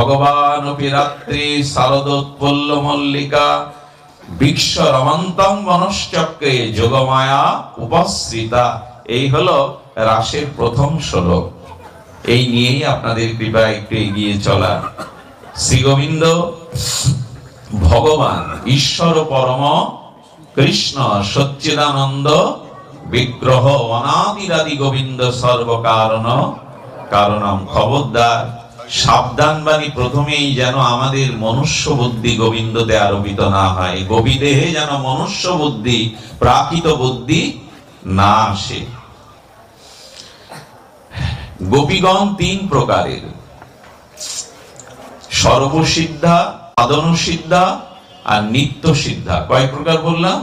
ভগবানপি রাত্রি শারদোৎপল্ল মল্লিকা বৃক্ষ রমন্তম বনশ্চক্রে যোগমায়া উপশ্রিতা। এই হলো রাসের প্রথম শ্লোক। এই নিয়েই আপনাদের কৃপায় একটু এগিয়ে চলা। শ্রী গোবিন্দ ভগবান ঈশ্বর পরম কৃষ্ণ সচ্চিদানন্দ বিগ্রহ অনাদিরাদি গোবিন্দ সর্বকারণ কারণম। খবরদার, সাবধান বাণী প্রথমেই যেন আমাদের মনুষ্য বুদ্ধি গোবিন্দতে আরোপিত না হয়, গোপীদেহে যেন মনুষ্য বুদ্ধি প্রাকৃত বুদ্ধি না আসে। গোপীগণ তিন প্রকারের, সর্বসিদ্ধা, সাধন সিদ্ধা আর নিত্য সিদ্ধা। কয় প্রকার বললাম?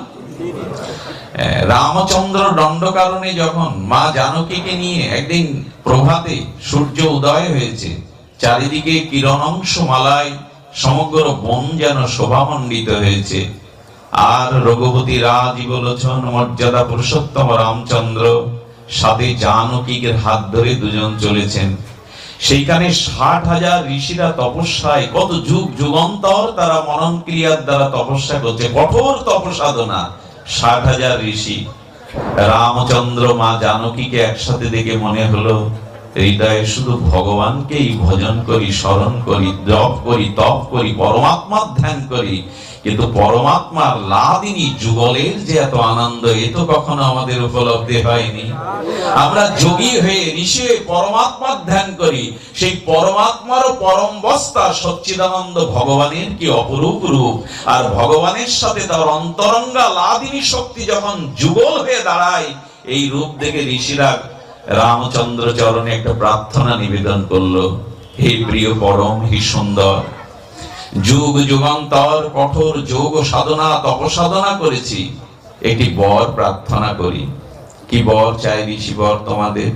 রামচন্দ্র দণ্ডকারণে যখন মা জানকীকে নিয়ে একদিন প্রভাতে সূর্য উদয় হয়েছে, চারিদিকে কিরণাংশ মালায় সমগ্র বন যেন শোভামণ্ডিত হয়েছে, আর রঘুপতি রাজ বলেছেন মর্যাদা পুরুষোত্তম রামচন্দ্র সাথে জানকীর হাত ধরে দুজন চলেছেন। সেইখানে 60,000 ঋষিরা তপস্যায়, কত যুগ যুগান্তর তারা মনন ক্রিয়ার দ্বারা তপস্যা করছে, কঠোর তপসাধনা। 60,000 ঋষি, রামচন্দ্র মা জানকীকে একসাথে দেখে মনে হলো হৃদয়ে শুধু ভগবানকেই ভজন করি, স্মরণ করি, জপ করি, তপ করি, পরমাত্মার ধ্যান করি, কিন্তু পরমাত্মার লাদিনী যুগলের যে এত আনন্দ, এ তো কখনো আমাদের উপলব্ধি হয়নি। আমরা যোগী হয়ে ঋষি পরমাত্মার ধ্যান করি, সেই পরমাত্মারও পরম বস্তা সচ্চিদানন্দ ভগবানের কি অপরূপ রূপ। আর ভগবানের সাথে তার অন্তরঙ্গা লাদিনী শক্তি যখন যুগল হয়ে দাঁড়ায়, এই রূপ দেখে ঋষিরা রামচন্দ্র চরণে একটা প্রার্থনা নিবেদন করলো, হে প্রিয় পরম, হে সুন্দর, যুগ যুগান্তর কঠোর যোগ সাধনা তপসাধনা করেছি, একটি বর প্রার্থনা করি। কি বর চাই ঋষি বর তোমাদের?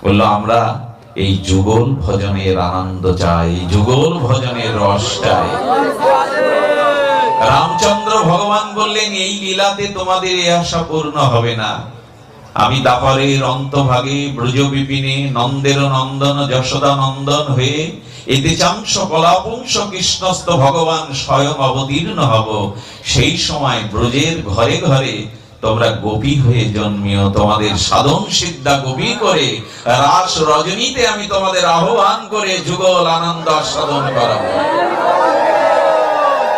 বললো, আমরা এই যুগল ভজনের আনন্দ চাই, যুগল ভজনের রস চাই। রামচন্দ্র ভগবান বললেন, এই লীলাতে তোমাদের এই আশা পূর্ণ হবে না। আমি দাপরের অন্তভাগে ব্রজ বিপিনে নন্দের নন্দন যশোদা নন্দন হয়ে এতে চাংশ কলাপুংস কৃষ্ণস্ত ভগবান স্বয়ং অবতীর্ণ হব। সেই সময় ব্রজের ঘরে ঘরে তোমরা গোপী হয়ে জন্মিও, তোমাদের সাধন সিদ্ধা গোপী করে রাস রজনীতে আমি তোমাদের আহ্বান করে যুগল আনন্দ সাধন করাবো।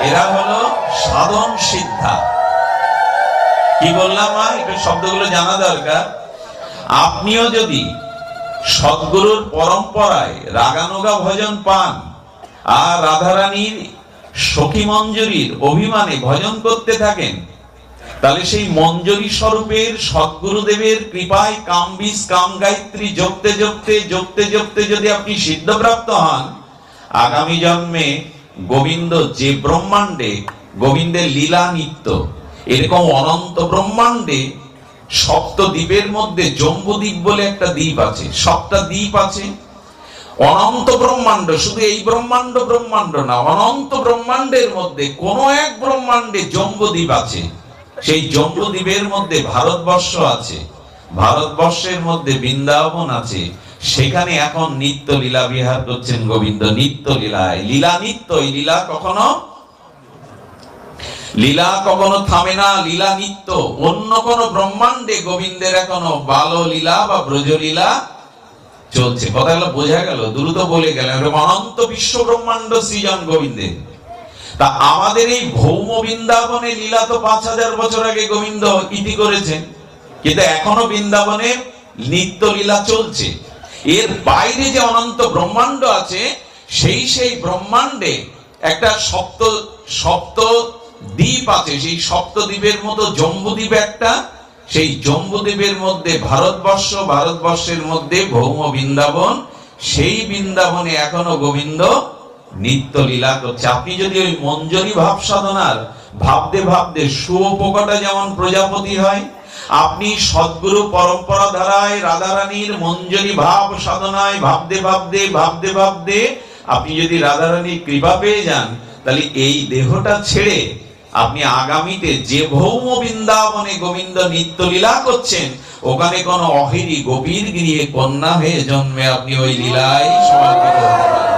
এরা হলো সাধন সিদ্ধা। কি বললাম? একটু শব্দগুলো জানা দরকার। আপনিও যদি সদ্গুরুর পরম্পরায় রাগানুগা ভজন পান আর রাধারানীর সখী মঞ্জুরির অভিমানে ভজন করতে থাকেন, তাহলে সেই মঞ্জুরি স্বরূপের সদ্গুরুদেবের কৃপায় কামবীজ কাম গায়ত্রী জপতে জপতে জপতে জপতে যদি আপনি সিদ্ধপ্রাপ্ত হন, আগামী জন্মে গোবিন্দ যে ব্রহ্মাণ্ডে গোবিন্দের লীলা নিত্য, এরকম অনন্ত ব্রহ্মাণ্ডে সপ্তদ্বীপের মধ্যে জম্বুদ্বীপ বলে একটা দ্বীপ আছে, 7টা দ্বীপ আছে। অনন্ত ব্রহ্মাণ্ড, শুধু এই ব্রহ্মাণ্ড ব্রহ্মাণ্ড না, অনন্ত ব্রহ্মাণ্ডের মধ্যে কোন এক ব্রহ্মাণ্ডে জম্বুদ্বীপ আছে। সেই জম্বুদ্বীপের মধ্যে ভারতবর্ষ আছে, ভারতবর্ষের মধ্যে বৃন্দাবন আছে। সেখানে এখন নিত্য লীলা বিহার করছেন গোবিন্দ, নিত্য লীলায়। লীলা নিত্য, এই লীলা কখনো থামে না, লীলা নিত্য। অন্য কোন ব্রহ্মাণ্ডে গোবিন্দের এখনো বাল লীলা বা ব্রজ লীলা চলছে। কথাগুলো বোঝা গেল? দ্রুত বলে গেলেন। অনন্ত বিশ্ব ব্রহ্মাণ্ড সৃজন গোবিন্দের। তা আমাদের এই ভৌম বৃন্দাবনে লীলা তো 5000 বছর আগে গোবিন্দ ইতি করেছেন, কিন্তু এখনো বৃন্দাবনে নিত্য লীলা চলছে। এর বাইরে যে অনন্ত ব্রহ্মাণ্ড আছে, সেই ব্রহ্মাণ্ডে একটা সপ্ত দ্বীপ আছে। সেই সপ্তদ্বীপের মতো জম্বুদ্বীপ একটা, সেই জম্বুদ্বীপের মধ্যে ভারতবর্ষ, ভারতবর্ষের মধ্যে ভৌম বৃন্দাবন। সেই বৃন্দাবনে এখনো গোবিন্দ নিত্য লীলা করছে। আপনি যদি ওই মঞ্জরি ভাব সাধনার ভাবতে ভাবতে শুয়োপোকাটা যেমন প্রজাপতি হয়, আপনি সদ্গুরু পরম্পরা ধারায় রাধারানীর মঞ্জরি ভাব সাধনায় ভাবতে ভাবতে আপনি যদি রাধারানীর কৃপা পেয়ে যান, তাহলে এই দেহটা ছেড়ে আপনি আগামীতে যে ভৌম বৃন্দাবনে গোবিন্দ নিত্য লীলা করছেন, ওখানে কোন অহিরি গোপীর গৃহে কন্যা হয়ে জন্মে আপনি ওই লীলায় সমর্পিত হতে পারেন।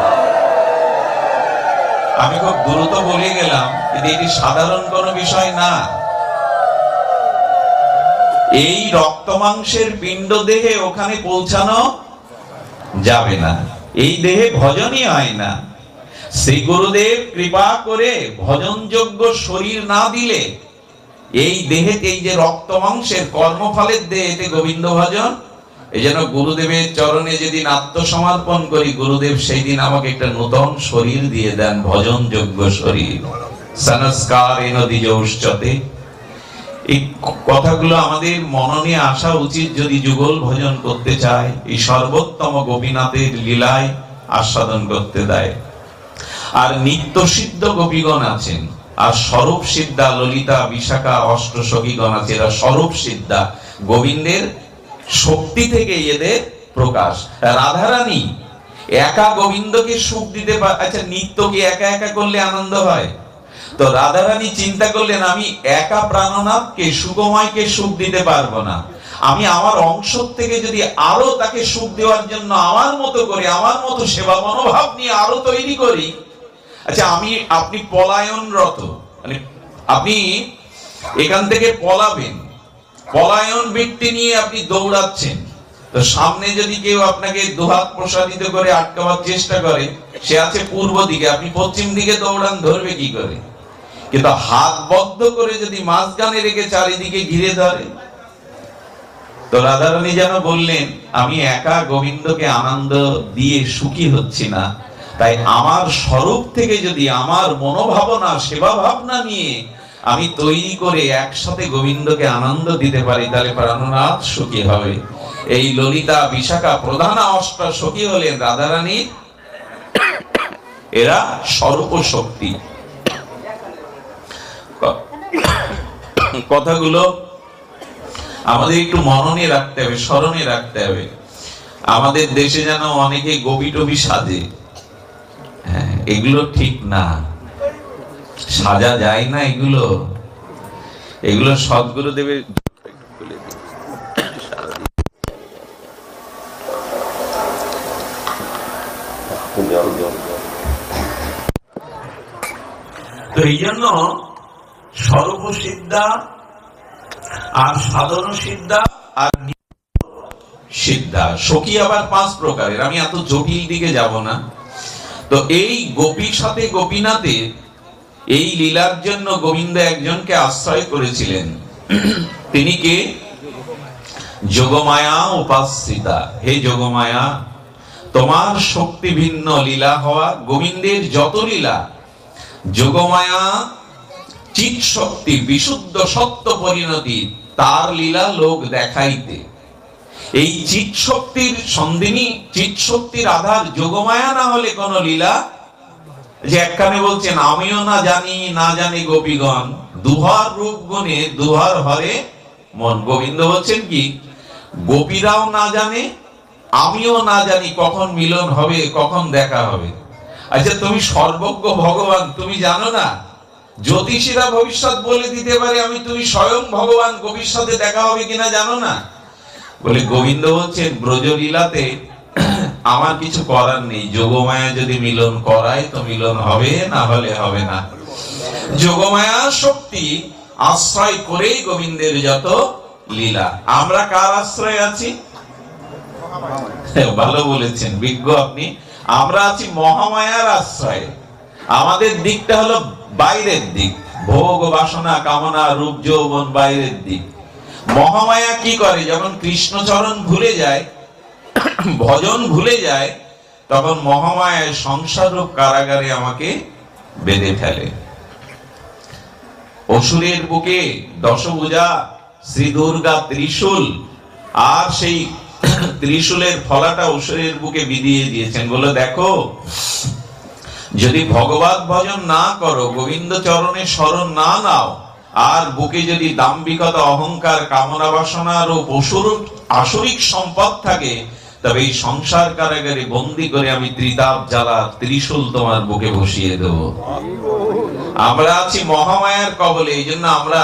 আমি খুব দ্রুত বলে গেলাম, কিন্তু এটি সাধারণ কোনো বিষয় না। এই রক্ত মাংসের পিণ্ড দেহে ওখানে পৌঁছানো যাবে না, এই দেহে ভজনই হয় না। শ্রী গুরুদেব কৃপা করে ভজনযোগ্য শরীর না দিলে এই দেহে, এই যে রক্ত মাংসের কর্মফলের দেহে গোবিন্দ ভজন, এই জন্য গুরুদেবের চরণে যেদিন আত্মসমর্পণ করি, গুরুদেব সেই দিন আমাকে একটা নতুন শরীর দিয়ে দেন, ভজনযোগ্য শরীর। সংস্কারেণ দ্বিজৌশ্চতে। এই কথাগুলো আমাদের মননে আসা উচিত যদি যুগল ভজন করতে চায়, এই সর্বোত্তম গোপীনাথের লীলায় আস্বাদন করতে দেয়। আর নিত্য সিদ্ধ গোপীগণ আছেন, আর স্বরূপ সিদ্ধা ললিতা বিশাখা অষ্টসখীগণ আছে। এরা স্বরূপ সিদ্ধা, গোবিন্দের শক্তি থেকে এদের প্রকাশ। রাধারানী একা গোবিন্দকে সুখ দিতে পারে। আচ্ছা, নিত্যকে একা একা করলে আনন্দ হয়? তো রাধারানী চিন্তা করলেন, আমি একা প্রাণনাথকে সুগময়কে সুখ দিতে পারবো না, আমি আমার অংশ থেকে যদি আরো তাকে সুখ দেওয়ার জন্য আমার মতো করে, আমার মতো সেবা মনোভাব নিয়ে আরো তৈরি করি। আচ্ছা, আপনি পলায়নরত, মানে আপনি এখান থেকে পলাবেন, পলায়ন বৃত্তি নিয়ে আপনি দৌড়াচ্ছেন, তো সামনে যদি কেউ আপনাকে দুহাত প্রসারিত করে আটকাবার চেষ্টা করে, সে আছে পূর্ব দিকে, আপনি পশ্চিম দিকে দৌড়ান, ধরবে কি করে? কিন্তু হাত বদ্ধ করে যদি মাঝখানে রেখে চারিদিকে ঘিরে ধরে, তো রাধারানী যেন বললেন, আমি একা গোবিন্দকে আনন্দ দিয়ে সুখী হচ্ছি না, তাই আমার স্বরূপ থেকে যদি আমার মনোভাবনা সেবা ভাবনা নিয়ে আমি তৈরি করে একসাথে গোবিন্দকে আনন্দ দিতে পারি, তাহলে প্রাণনাথ সুখী হবে। এই ললিতা বিশাখা প্রধানা অষ্ট সখী হলেন রাধারানী, এরা স্বরূপ শক্তি। কথাগুলো আমাদের একটু মননে রাখতে হবে, স্মরণে রাখতে হবে। আমাদের দেশে যেন অনেকে গোপী টবি সাজে, হ্যাঁ, এগুলো ঠিক না, সাজা যায় না এগুলো। এগুলো সদ্গুরুদেবের তো এই জন্য স্বরূপ সিদ্ধা আর সাধন সিদ্ধা আর সিদ্ধা সখী আবার 5 প্রকারের। আমি এত জটিল দিকে যাব না। তো এই গোপীর সাথে গোপীনাথের এই লীলার জন্য গোবিন্দ একজনকে আশ্রয় করেছিলেন। তিনি কে? যোগমায়া উপাশ্রিতা। হে যোগমায়া, তোমার শক্তি ভিন্ন লীলা হওয়া, গোবিন্দের যত লীলা, যোগমায়া চিৎ শক্তি বিশুদ্ধ সত্য পরিণতি, তার লীলা লোক দেখাইতে। এই চিৎ শক্তির সন্ধিনী, চিৎ শক্তির আধার যোগমায়া না হলে কোন লীলা। যে একখানে বলছেন, আমিও না জানি না জানি গোপীগণ, দুহার রূপ গুণে দুহার হরে মন। গোবিন্দ বলছেন কি, গোপীরাও না জানে, আমিও না জানি কখন মিলন হবে, কখন দেখা হবে। আচ্ছা, তুমি সর্বজ্ঞ ভগবান, তুমি জানো না? জ্যোতিষীরা ভবিষ্যৎ বলে দিতে পারে, আমি তুমি স্বয়ং ভগবান, গোপীর সাথে দেখা হবে কিনা জানো না? বলে গোবিন্দ বলছেন, ব্রজলীলাতে আমার কিছু করার নেই, যোগমায়া যদি মিলন করায় তো মিলন হবে, না হলে হবে না। যোগমায়া শক্তি আশ্রয় করেই গোবিন্দের যত লীলা। আমরা কার আশ্রয় আছি? ভালো বলেছেন বিজ্ঞ আপনি। আমরা আছি মহামায়ার আশ্রয়ে। আমাদের দিকটা হলো বাইরের দিক, ভোগ বাসনা কামনা রূপ যৌবন বাইরের দিক। মহামায়া কি করে? যখন কৃষ্ণচরণ ভুলে যায়, ভজন ভুলে যায়, তখন মহামায়া সংসার রূপ কারাগারে আমাকে বেঁধে ফেলে। অসুরের বুকে দশভুজা শ্রী দুর্গা ত্রিশূল, আর সেই ত্রিশূলের ফলাটা অসুরের বুকে বিধিয়ে দিয়েছেন। বলে দেখো, যদি ভগবত ভজন না করো, গোবিন্দ চরণে শরণ না নাও, আর বুকে যদি দাম্ভিকতা অহংকার কামনা বাসনার ও আসরিক সম্পদ থাকে, তবে এই সংসার কারাগারে বন্দী করে আমি ত্রিতাপ জ্বালা ত্রিশূল তোমার বুকে বসিয়ে দেব। আমরা আছি মহামায়ার কবলে। এই জন্য আমরা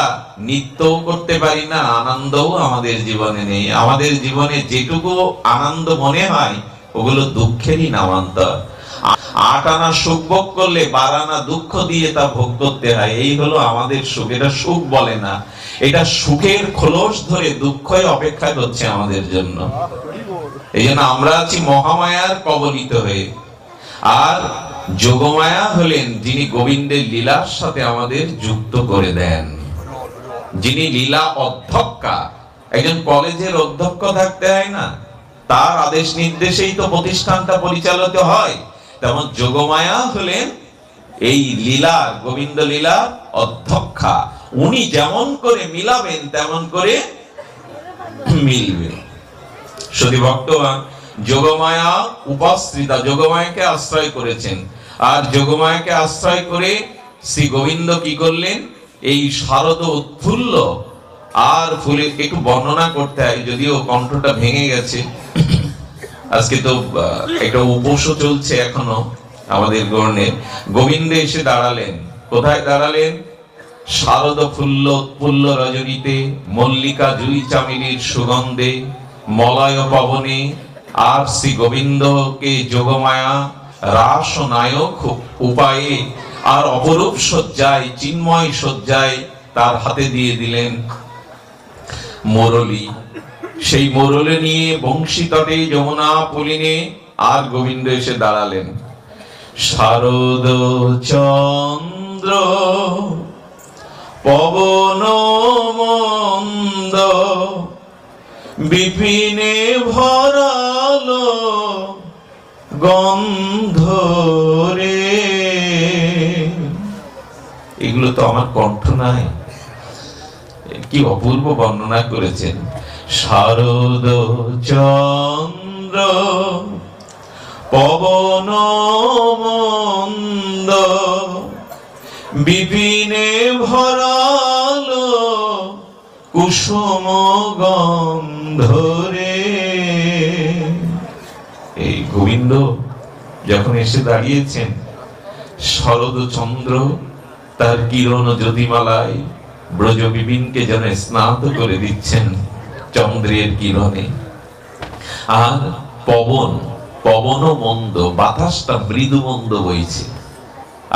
নিত্যও করতে পারি না, আনন্দও আমাদের জীবনে নেই। আমাদের জীবনে যেটুকু আনন্দ মনে হয়, ওগুলো দুঃখেরই নামান্তর। 8 আনা সুখ ভোগ করলে 12 আনা দুঃখ দিয়ে তা ভোগ করতে হয়। এই হলো আমাদের সুখ। এটা সুখ বলে না, এটা সুখের খোলস ধরে দুঃখই অপেক্ষা করছে আমাদের জন্য। এই জন্য আমরা আছি মহামায়ার কবলিত হয়ে। আর যোগমায়া হলেন যিনি গোবিন্দের লীলার সাথে আমাদের যুক্ত করে দেন, যিনি লীলা অধ্যক্ষা। একজন কলেজের অধ্যক্ষ থাকতে হয় না, তার আদেশ নির্দেশেই তো প্রতিষ্ঠানটা পরিচালিত হয়। তেমন যোগমায়া হলেন এই লীলার, গোবিন্দ লীলার অধ্যক্ষা। উনি যেমন করে মিলাবেন তেমন করে মিলবে। সতী ভক্তগণ, যোগমায়া উপাশ্রিতা, যোগমায়াকে আশ্রয় করেছেন। আর যোগমায়াকে আশ্রয় করে শ্রী গোবিন্দ কি করলেন? এই শারদ উৎফুল্ল আর ফুলে একটু বর্ণনা করতে হয়, যদিও কণ্ঠটা ভেঙে গেছে। আজকে তো একটা উপোসও চলছে এখনো আমাদের গণে। গোবিন্দ এসে দাঁড়ালেন। কোথায় দাঁড়ালেন? শারদ ফুল্ল উৎফুল্ল রজনীতে, মল্লিকা জুই চামেলির সুগন্ধে, মলয় পবনে। আর শ্রী গোবিন্দকে যোগমায়া রাস নায়ক উপায়ে আর অপরূপ সজ্জায়, চিন্ময় সজ্জায় তার হাতে দিয়ে দিলেন মুরলী। সেই মুরলী নিয়ে বংশী তটে যমুনা পুলিনে আর গোবিন্দ এসে দাঁড়ালেন। শারদ চন্দ্র পবন মন্দ বিপিনে ভরালো গন্ধ রে। এগুলো তো আমার কণ্ঠ নাই, কি অপূর্ব বর্ণনা করেছেন। শারদ চন্দ্র পবন মন্দ বিপিনে ভরালো কুসুম গন্ধ রে। এই গোবিন্দ যখন এসে দাঁড়িয়েছেন, শরদ চন্দ্র তার কিরণ জ্যোতিমালায় ব্রজ বিপিনকে যেন স্নাত করে দিচ্ছেন চন্দ্রের কিরণে। আর পবন, পবনও মন্দ, বাতাসটা মৃদু মন্দ বইছে।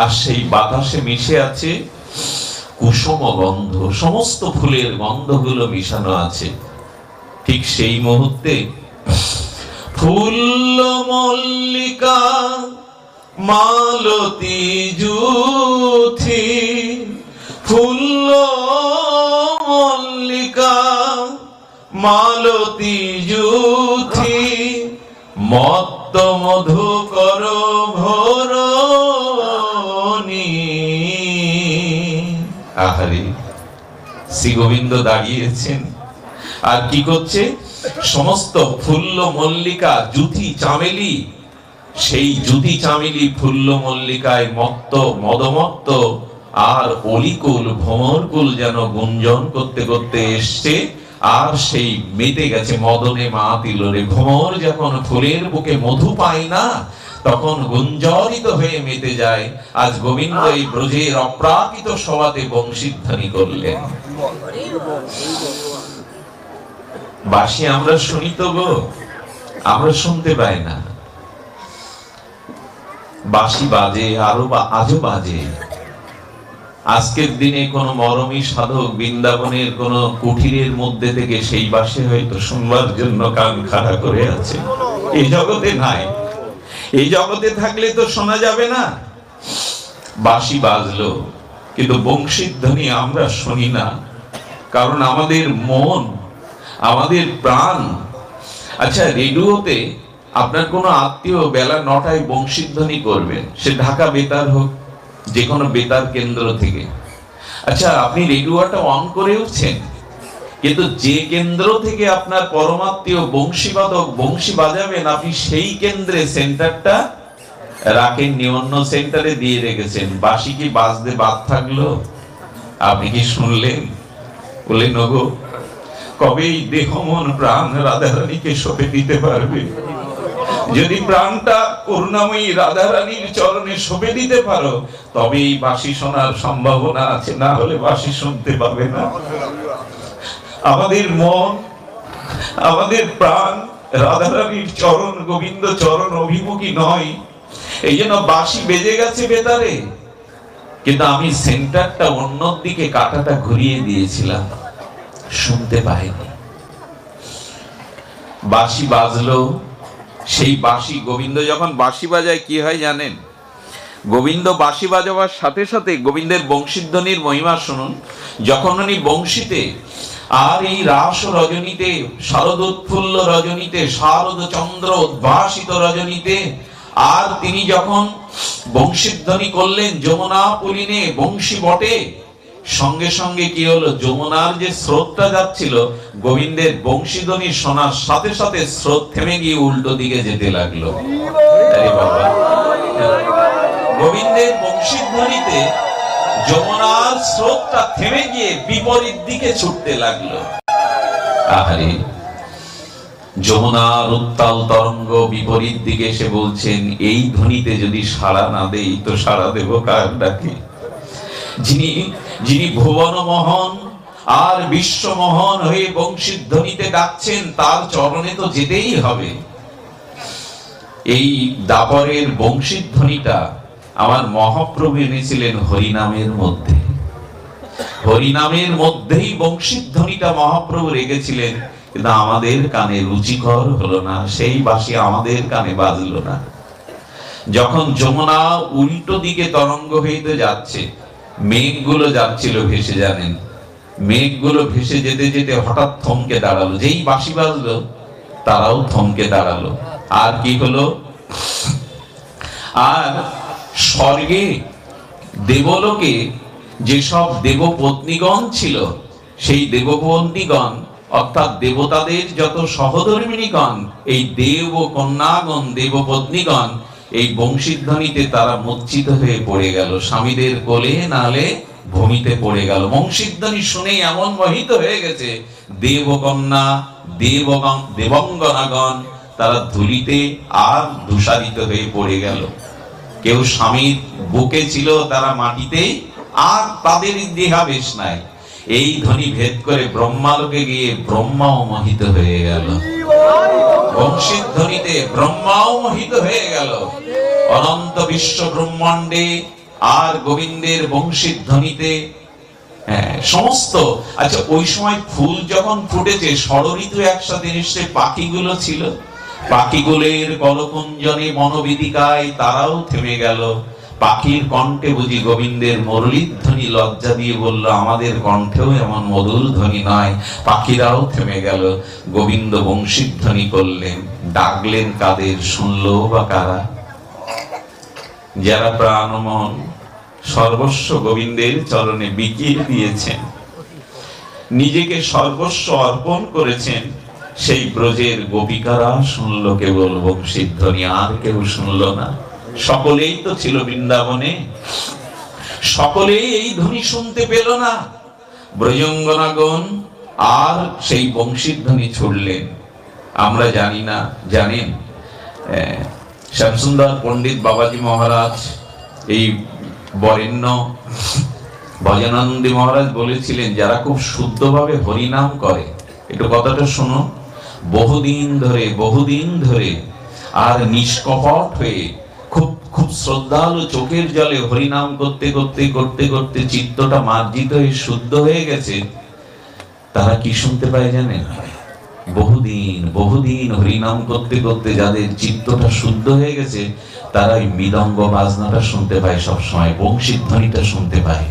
আর সেই বাতাসে মিশে আছে কুসুম গন্ধ, সমস্ত ফুলের গন্ধগুলো মিশানো আছে। ঠিক সেই মুহূর্তে ফুল্ল মল্লিকা মালতী জুথি, ফুল্ল মল্লিকা মালতী জুথি, মত্ত মধুকর ভরণী। আহারে, শ্রী গোবিন্দ দাঁড়িয়েছেন আর কি করছে? সমস্ত ফুল্ল মল্লিকা জুথি চামেলি, সেই জুথি চামেলি ফুল্ল মল্লিকায় মত্ত, মদমত্ত আর অলিকুল ভ্রমরকুল যেন গুঞ্জন করতে করতে এসছে। আর সেই মেতে গেছে মদনে মাতিলরে। ভ্রমর যখন ফুলের বুকে মধু পায় না, তখন গুঞ্জরিত হয়ে মেতে যায়। আজ গোবিন্দ এই ব্রজের অপ্রাকৃত সভাতে বংশীধ্বনি করলেন। বাঁশি আমরা শুনি তো গো, আমরা শুনতে পাই না। বাঁশি বাজে, আরো আজও বাজে। আজকের দিনে কোন মরমী সাধক বৃন্দাবনের কোন কুঠিরের মধ্যে থেকে সেই বাঁশি হয়তো শুনবার জন্য কান খাড়া করে আছে। এই জগতে নাই, এই জগতে থাকলে তো শোনা যাবে না। বাঁশি বাজলো, কিন্তু বংশীধ্বনি আমরা শুনি না, কারণ আমাদের মন, আমাদের প্রাণ। আচ্ছা, রেডিওতে আপনার কোনো আত্মীয় বেলা 9টায় বংশীধ্বনি করবেন, সে ঢাকা বেতার হোক, যে কোনো বেতার কেন্দ্র থেকে। আচ্ছা, আপনি রেডিওটা অন করে উঠছেন, কিন্তু যে কেন্দ্র থেকে আপনার পরমাত্মীয় বংশীবাদক বংশী বাজাবেন, আপনি সেই কেন্দ্রে সেন্টারটা রাখেননি, অন্য সেন্টারে দিয়ে রেখেছেন। বাঁশি কি বাজতে বাদ থাকলো? আপনি কি শুনলেন? বলে নগো, কবে এই দেহ মন প্রাণ রাধারানীকে সঁপে দিতে পারবে? যদি প্রাণটা করুণাময়ী রাধারানীর চরণে সঁপে দিতে পারো, তবে এই বাঁশি শোনার সম্ভাবনা আছে, না হলে বাঁশি শুনতে পাবে না। আমাদের মন, আমাদের প্রাণ রাধারানীর চরণ, গোবিন্দ চরণ অভিমুখী নয়। এই জন্য বাঁশি বেজে গেছে বেতারে, কিন্তু আমি সেন্টারটা অন্যদিকে কাঁটাটা ঘুরিয়ে দিয়েছিলাম, শুনতে পাইনি। বাঁশি বাজলো, সেই বাঁশি, গোবিন্দ যখন বাঁশি বাজায় কি হয় জানেন? গোবিন্দ বাঁশি বাজাবার সাথে সাথে গোবিন্দের বংশীধ্বনির মহিমা শুনুন। যখন উনি বংশীতে, আর এই রাস রজনীতে, শারদোৎফুল্ল রজনীতে, শারদ চন্দ্র উদ্ভাসিত রজনীতে, আর তিনি যখন বংশীধ্বনি করলেন যমুনা পুলিনে বংশী বটে, সঙ্গে সঙ্গে কি হলো, যমুনার যে স্রোতটা যাচ্ছিল, গোবিন্দের বংশীধ্বনি শোনার সাথে সাথে স্রোত থেমে গিয়ে উল্টো দিকে যেতে লাগলো। গোবিন্দের বংশীধ্বনিতে যমুনার স্রোতটা থেমে গিয়ে বিপরীত দিকে ছুটতে লাগলো। আহারে, যমুনার উত্তাল তরঙ্গ বিপরীত দিকে এসে বলছেন, এই ধ্বনিতে যদি সাড়া না দেই তো সাড়া দেব কার ডাকে? যিনি ভুবন মোহন আর বিশ্বমোহন হয়ে বংশীধ্বনিতে ডাকছেন, তার চরণে তো যেতেই হবে। এই দাপরের বংশীধ্বনিটা আমার মহাপ্রভু এনেছিলেন হরিনামের মধ্যে। হরিনামের মধ্যেই বংশীধ্বনিটা মহাপ্রভু রেখেছিলেন, কিন্তু আমাদের কানে রুচিকর হলো না, সেই বাঁশি আমাদের কানে বাজলো না। যখন যমুনা উল্টো দিকে তরঙ্গ হইতে যাচ্ছে, মেঘগুলো যাচ্ছিল ভেসে, জানেন, মেঘগুলো ভেসে যেতে যেতে হঠাৎ থমকে দাঁড়ালো। যেই বাঁশি বাজলো তারাও থমকে দাঁড়ালো। আর কি হলো? আর স্বর্গে দেবলোকে যেসব দেবপত্নীগণ ছিল, সেই দেবপত্নীগণ অর্থাৎ দেবতাদের যত সহধর্মিণীগণ, এই দেব কন্যাগণ, দেবপত্নীগণ এই বংশীধ্বনিতে তারা মূর্ছিত হয়ে পড়ে গেল, স্বামীদের কোলে নালে ভূমিতে পড়ে গেল। বংশীধ্বনি শুনেই এমন মোহিত হয়ে গেছে, দেবকন্যা দেবঙ্গনাগণ তারা ধুলিতে আর ধূসারিত হয়ে পড়ে গেল। কেউ স্বামীর বুকে ছিল, তারা মাটিতে, আর তাদের দেহাবেশ নাই। এই ধ্বনি ভেদ করে ব্রহ্মালোকে গিয়ে ব্রহ্মাও মোহিত হয়ে গেল। বংশীধ্বনিতে ব্রহ্মাও মোহিত হয়ে গেল। অনন্ত বিশ্ব ব্রহ্মাণ্ডে আর গোবিন্দের বংশীধ্বনিতে সমস্ত। আচ্ছা, ওই সময় ফুল যখন ফুটেছে, ষড়ঋতু একসাথে নিশ্চয় পাখিগুলো ছিল, পাখিগুলোর কলকুঞ্জনে মনোবেদিকায় তারাও থেমে গেল। পাখির কণ্ঠে বুঝি গোবিন্দের মুরলীর ধ্বনি লজ্জা দিয়ে বলল, আমাদের কণ্ঠেও এমন মধুর ধ্বনি নয়। পাখিরাও থেমে গেল। গোবিন্দ বংশীধ্বনি করলেন, ডাকলেন কাদের? শুনলো বা কারা? যারা প্রাণমন সর্বস্ব গোবিন্দের চরণে বিকিয়ে দিয়েছেন, নিজেকে সর্বস্ব অর্পণ করেছেন, সেই ব্রজের গোপিকারা শুনলো কেবল বংশীধ্বনি, আর কেউ শুনলো না। সকলেই তো ছিল বৃন্দাবনে, সকলেই এই ধ্বনি শুনতে পেল না। ব্রজঙ্গনাগণ আর সেই বংশীধ্বনি ছুড়লেন। আমরা জানি না, জানেন, শ্যামসুন্দর পণ্ডিত বাবাজি মহারাজ, এই বরেণ্য ভজনানন্দী মহারাজ বলেছিলেন, যারা খুব শুদ্ধভাবে হরিনাম করে, একটু কথাটা শোনো, বহুদিন ধরে আর নিষ্কপট হয়ে খুব খুব শ্রদ্ধালু চোখের জলে হরিনাম করতে করতে করতে করতে চিত্তটা মার্জিত হয়ে শুদ্ধ হয়ে গেছে, তারা কি শুনতে পায় জানেন? বহুদিন হরিনাম করতে করতে যাদের চিত্তটা শুদ্ধ হয়ে গেছে, তারা ওই মৃদঙ্গ বাজনাটা শুনতে পায়, সবসময় বংশীধ্বনিটা শুনতে পায়।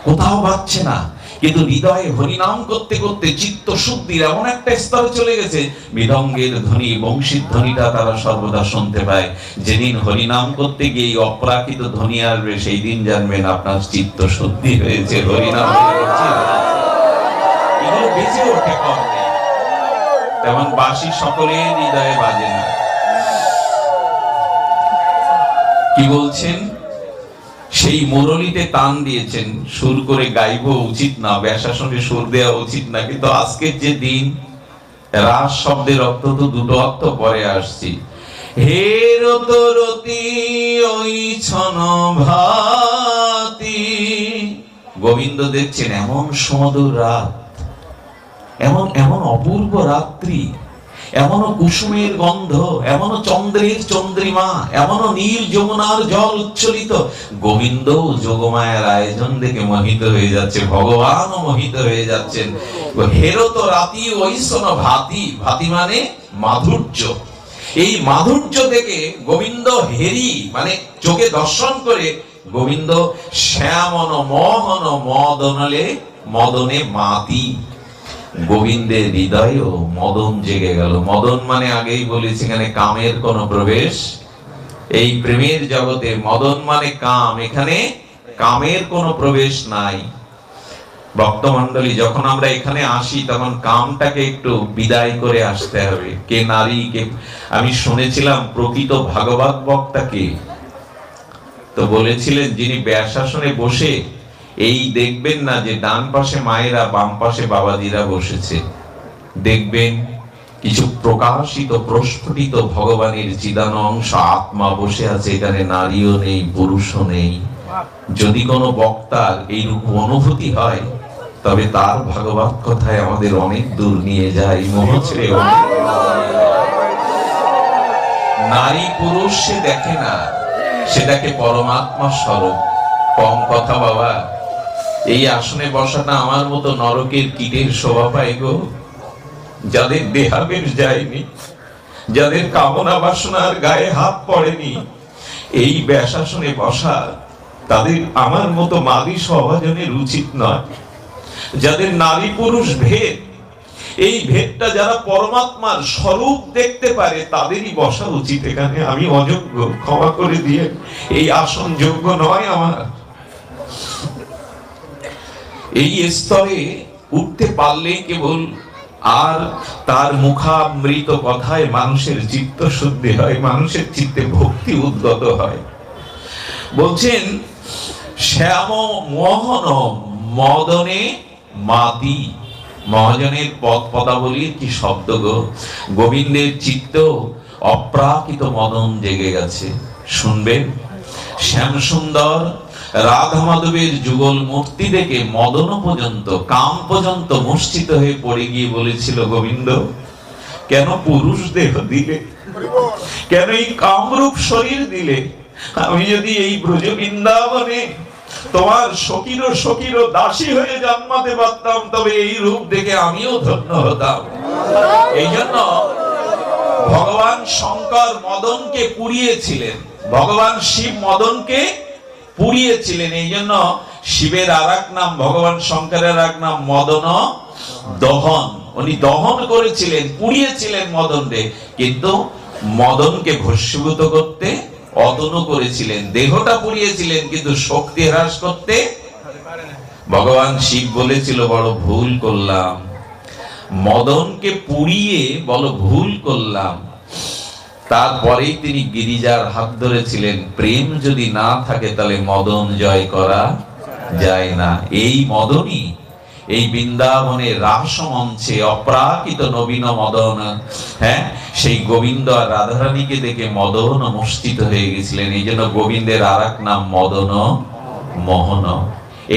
কোথাও বাজছে না, কিন্তু হৃদয়ে হরিনাম করতে করতে চিত্ত শুদ্ধির এমন একটা স্তরে চলে গেছে, মৃদঙ্গের ধ্বনি, বংশীর ধ্বনিটা তারা সর্বদা শুনতে পায়। যেদিন হরিনাম করতে গিয়ে অপ্রাকৃত ধ্বনি আসবে, সেই দিন জানবেন আপনার চিত্ত শুদ্ধি হয়েছে, হরিনাম হয়েছে। এগুলো বেঁচে ওঠে কর্মে, তেমন বাঁশি সকলের হৃদয়ে বাজে না। কি বলছেন? সেই মুরলিতে টান দিয়েছেন, সুর করে গাইব উচিত না, ব্যাসাসনে সুর দেওয়া উচিত না, কিন্তু আজকের যে দিন, রাস শব্দের অর্থ তো দুটো অর্থ পরে আসছি। হে রতরতি ওই ছন ভাতি, গোবিন্দ দেখছেন এমন সুমধুর রাত, এমন অপূর্ব রাত্রি, এমনও কুসুমের গন্ধ, এমনও চন্দ্রের চন্দ্রিমা, এমনও নীল যমুনার জল উচ্ছলিত। গোবিন্দ যোগমায়ার আয়োজন দেখে মোহিত হয়ে যাচ্ছে, ভগবানও মোহিত হয়ে যাচ্ছেন। হেরো তো রাতি ঐসন ভাতি, ভাতি মানে মাধুর্য। এই মাধুর্য দেখে গোবিন্দ হেরি মানে চোখে দর্শন করে গোবিন্দ শ্যামন মোহন মদনলে মদনে মাতি। গোবিন্দের হৃদয়েও মদন জেগে গেল। মদন মানে আগেই বলেছি এখানে কামের কোন প্রবেশ, এই প্রেমের জগতে মদন মানে কাম, এখানে কামের কোনো প্রবেশ নাই। ভক্তমণ্ডলী, যখন আমরা এখানে আসি তখন কামটাকে একটু বিদায় করে আসতে হবে। কে নারী, কে, আমি শুনেছিলাম প্রকৃত ভাগবত বক্তাকে তো বলেছিলেন যিনি ব্যাসাসনে বসে এই দেখবেন না যে ডান পাশে মায়েরা বাম পাশে বাবাজিরা বসেছে, দেখবেন কিছু প্রকাশিত প্রস্ফুটিত ভগবানের চিদান অংশ আত্মা বসে আছে, এখানে নারীও নেই পুরুষও নেই। যদি কোনো বক্তার এইরূপ অনুভূতি হয় তবে তার ভাগবত কথায় আমাদের অনেক দূর নিয়ে যায়। মোহ ছেড়ে নারী পুরুষ সে দেখে না, সেটাকে পরমাত্মা স্বরূপ। কম কথা বাবা, এই আসনে বসাটা আমার মতো নরকের কীটের শোভা পায় গো। যাদের দেহাবেশ যায়নি, যাদের কামনা বাসনার গায়ে হাত পড়েনি, এই ব্যাসাসনে বসা তাদের আমার মতো মাদি সভাজনের উচিত নয়। যাদের নারী পুরুষ ভেদ, এই ভেদটা যারা পরমাত্মার স্বরূপ দেখতে পারে তাদেরই বসা উচিত এখানে। আমি অযোগ্য, ক্ষমা করে দিয়ে, এই আসন যোগ্য নয় আমার। এই স্তরে উঠতে পারলে কেবল আর তার মুখামৃত কথায় মানুষের চিত্ত শুদ্ধি হয়, মানুষের চিত্তে ভক্তি উদ্গত হয়। বলছেন শ্যাম মোহন মদনে মাতি। মহাজনের পদ পদাবলীর কি শব্দ গো! গোবিন্দের চিত্ত অপ্রাকৃত মদন জেগে গেছে। শুনবেন, শ্যাম সুন্দর রাধা মাধবের যুগল মূর্তি দেখে মদন পর্যন্ত, কাম পর্যন্ত মূর্ছিত হয়ে পড়ে গিয়ে বলেছিল, গোবিন্দ কেন পুরুষ দেহ দিলে, কেন এই কামরূপ শরীর দিলে? আমি যদি এই ব্রজ বৃন্দাবনে তোমার সখীর দাসী হয়ে জন্মাতে পারতাম তবে এই রূপ দেখে আমিও ধন্য হতাম। এই জন্য ভগবান শঙ্কর মদনকে পুড়িয়েছিলেন, ভগবান শিব মদনকে পুড়িয়েছিলেন। এই জন্য শিবের আর এক নাম, ভগবান শঙ্করের এক নাম মদন দহন। উনি দহন করেছিলেন, পুড়িয়েছিলেন মদনকে, কিন্তু মদনকে ভস্মীভূত করতে অতনু করেছিলেন। দেহটা পুড়িয়েছিলেন কিন্তু শক্তি হ্রাস করতে। ভগবান শিব বলেছিল বড় ভুল করলাম, মদনকে পুড়িয়ে বড় ভুল করলাম। তারপরেই তিনি গিরিজার হাত ধরেছিলেন, প্রেম যদি না থাকে তাহলে মদন জয় করা যায় না। এই মদনই এই বৃন্দাবনের রাসমঞ্চে অপ্রাকৃত নবীন মদন, হ্যাঁ, সেই গোবিন্দ আর রাধারানীকে দেখে মদন মূর্ছিত হয়ে গেছিলেন। এই জন্য গোবিন্দের আর এক নাম মদন মোহন।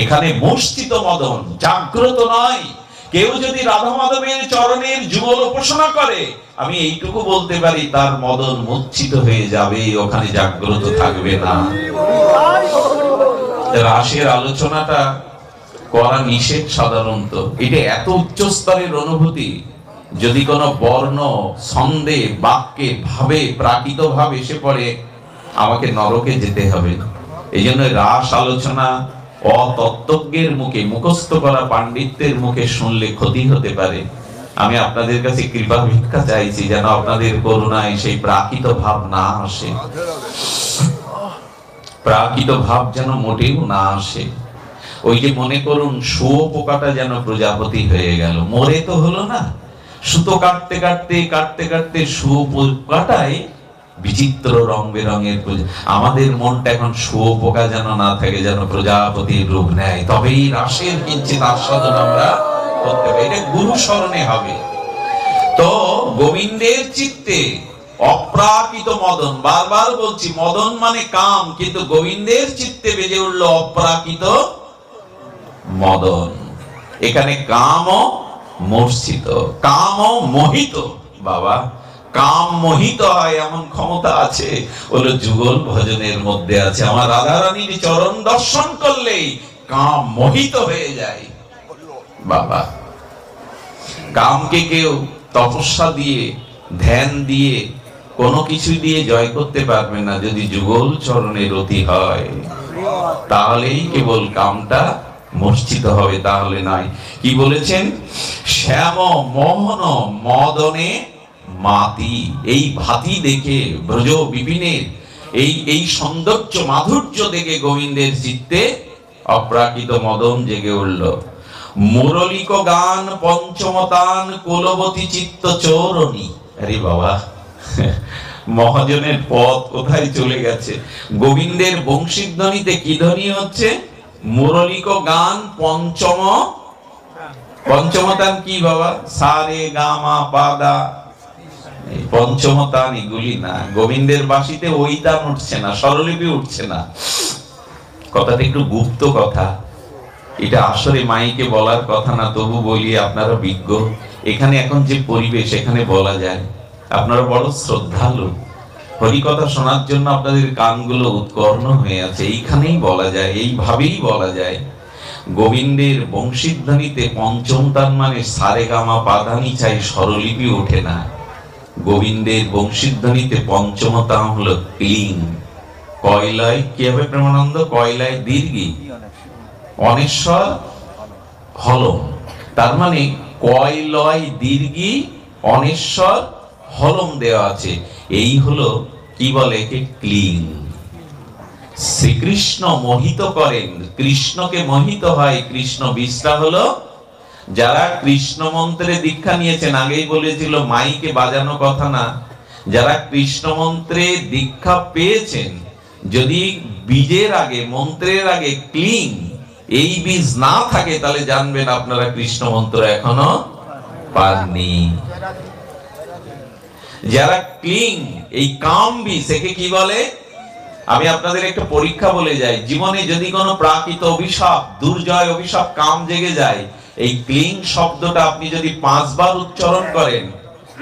এখানে মূর্ছিত মদন, জাগ্রত নয়। কেউ যদি রাধা মাধবের চরণের যুগল উপাসনা করে, আমি এইটুকু বলতে পারি তার মদন মূর্ছিত হয়ে যাবে, ওখানে জাগ্রত থাকবে না। রাসের আলোচনাটা করা নিষেধ সাধারণত। এটা এত উচ্চ স্তরের অনুভূতি, যদি কোনো বর্ণ ছন্দে বাক্যে ভাবে প্রাকৃত ভাব এসে পড়ে আমাকে নরকে যেতে হবে। এই জন্য রাস আলোচনা অতত্ত্বজ্ঞের মুখে, মুখস্থ করা পাণ্ডিত্যের মুখে শুনলে ক্ষতি হতে পারে। আমি আপনাদের কাছে কৃপা ভিক্ষা চাইছি যেন আপনাদের করুণায় সেই প্রাকৃত ভাব না আসে, প্রাকৃত ভাব যেন মোটেও না আসে। ওই যে মনে করুন শুয়োপোকাটা যেন প্রজাপতি হয়ে গেল, মরে তো হলো না, সুতো কাটতে কাটতে কাটতে কাটতে শুয়োপোকাটাই বিচিত্র রং বেরঙের। আমাদের মনটা এখন শুয়োপোকা যেন না থাকে, যেন প্রজাপতির রূপ নেয়, তবেই রাসের কিঞ্চিৎ আস্বাদন আমরা করতে পারি। এটা গুরু স্মরণে হবে। তো গোবিন্দের চিত্তে অপ্রাকৃত মদন, বারবার বলছি মদন মানে কাম, কিন্তু গোবিন্দের চিত্তে বেজে উঠল অপ্রাকৃত মদন। এখানে কাম মূর্ছিত, কাম মোহিত, বাবা, কাম মোহিত হয় এমন ক্ষমতা আছে, বলে যুগল ভজনের মধ্যে আছে। আমার রাধারানীর চরণ দর্শন করলেই কাম মোহিত হয়ে যায় বাবা। কামকে কেউ তপস্যা দিয়ে, ধ্যান দিয়ে, কোনো কিছু দিয়ে জয় করতে পারবে না। যদি যুগল চরণের রতি হয় তাহলেই কেবল কামটা মূর্ছিত হবে, তাহলে নয়। কি বলেছেন? শ্যাম মোহন মদনে মাতি। এই ভাতি দেখে ব্রজ বিপিনের এই সৌন্দর্য মাধুর্য দেখে গোবিন্দের চিত্তে অপ্রাকৃত মদন জেগে উঠল। মুরলিক গান পঞ্চমতান কুলবতী চিত্ত চৌরণী। আরে বাবা, মহাজনের পথ কোথায় চলে গেছে? গোবিন্দের বংশীধ্বনিতে কি ধ্বনি হচ্ছে? মুরলিক গান পঞ্চমতান কি বাবা? সারে গামা পাদা, পঞ্চমতান এগুলি না। গোবিন্দের বাঁশিতে ওই তান উঠছে না, স্বরলিপি উঠছে না। কথাটা একটু গুপ্ত কথা, এটা আসলে মাইকে বলার কথা না, তবু বলি, আপনারা বিজ্ঞ। এখানে এখন যে পরিবেশ, এখানে বলা যায়। আপনারা বড় শ্রদ্ধালু, হরিকথা শোনার জন্য আপনাদের কানগুলো উৎকর্ণ হয়ে আছে। এইখানেই বলা যায়, এইভাবেই বলা যায়। গোবিন্দের বংশীধ্বনিতে পঞ্চম তান মানে সারে গামা পাধানি চাই, স্বরলিপি ওঠে না। গোবিন্দের বংশীধ্বনিতে পঞ্চম তান হলো ক্লিং। কয়লায় কি হবে প্রেমানন্দ? কয়লায় দীর্ঘি, অনেশ্বর হলম। তার মানে কয়লয় দীর্ঘি অনেশ্বর হলম দেওয়া আছে। এই হলো কি বলে, ক্লিং। শ্রীকৃষ্ণ মোহিত করেন, কৃষ্ণকে মোহিত হয় কৃষ্ণ। বিষটা হলো যারা কৃষ্ণ মন্ত্রে দীক্ষা নিয়েছেন, আগেই বলেছিল মাইকে বাজানো কথা না, যারা কৃষ্ণ মন্ত্রে দীক্ষা পেয়েছেন, যদি বীজের আগে, মন্ত্রের আগে ক্লিং এই বীজ না থাকে, তাহলে জানবেন আপনারা কৃষ্ণ মন্ত্র এখনো পাননি। যারা ক্লিং, এই কাম বীজ, একে কি বলে? আমি আপনাদের একটা পরীক্ষা বলে যাই। জীবনে যদি কোনো প্রাকৃত অভিশাপ, দুর্জয় অভিশাপ, কাম জেগে যায়, এই ক্লিং শব্দটা আপনি যদি 5 বার উচ্চারণ করেন,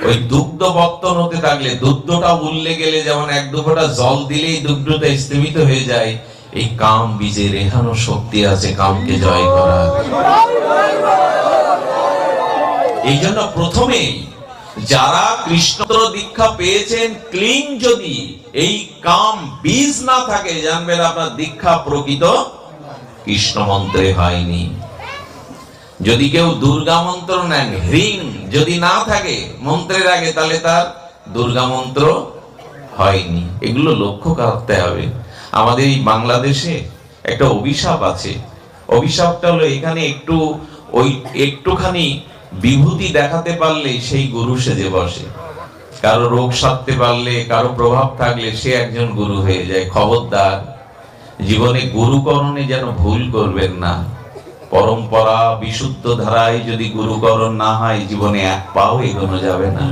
ওই দুগ্ধ বর্তন হতে থাকলে, দুগ্ধটা উল্লে গেলে যেমন 1-2 ফোঁটা জল দিলেই দুগ্ধটা স্থিমিত হয়ে যায়, এই কাম বীজের এখানো শক্তি আছে কামকে জয় করার। এই জন্য প্রথমেই যারা কৃষ্ণ দীক্ষা পেয়েছেন, ক্লিং যদি এই কাম বীজ না থাকে, জানবেন আপনার দীক্ষা প্রকৃত কৃষ্ণ মন্ত্রে হয়নি। যদি কেউ দুর্গা মন্ত্র নেন, হ্রিং যদি না থাকে মন্ত্রের আগে, তাহলে তার দুর্গা মন্ত্র হয়নি। এগুলো লক্ষ্য করতে হবে। আমাদের এই বাংলাদেশে একটা অভিশাপ আছে। অভিশাপটা হলো, এখানে একটুখানি বিভূতি দেখাতে পারলে সেই গুরু সেজে বসে। কারো রোগ সারতে পারলে, কারো প্রভাব থাকলে সে একজন গুরু হয়ে যায়। খবরদার, জীবনে গুরুকরণে যেন ভুল করবেন না। পরম্পরা বিশুদ্ধ ধারায় যদি গুরুকরণ না হয়, জীবনে এক পাও এগোনো যাবে না।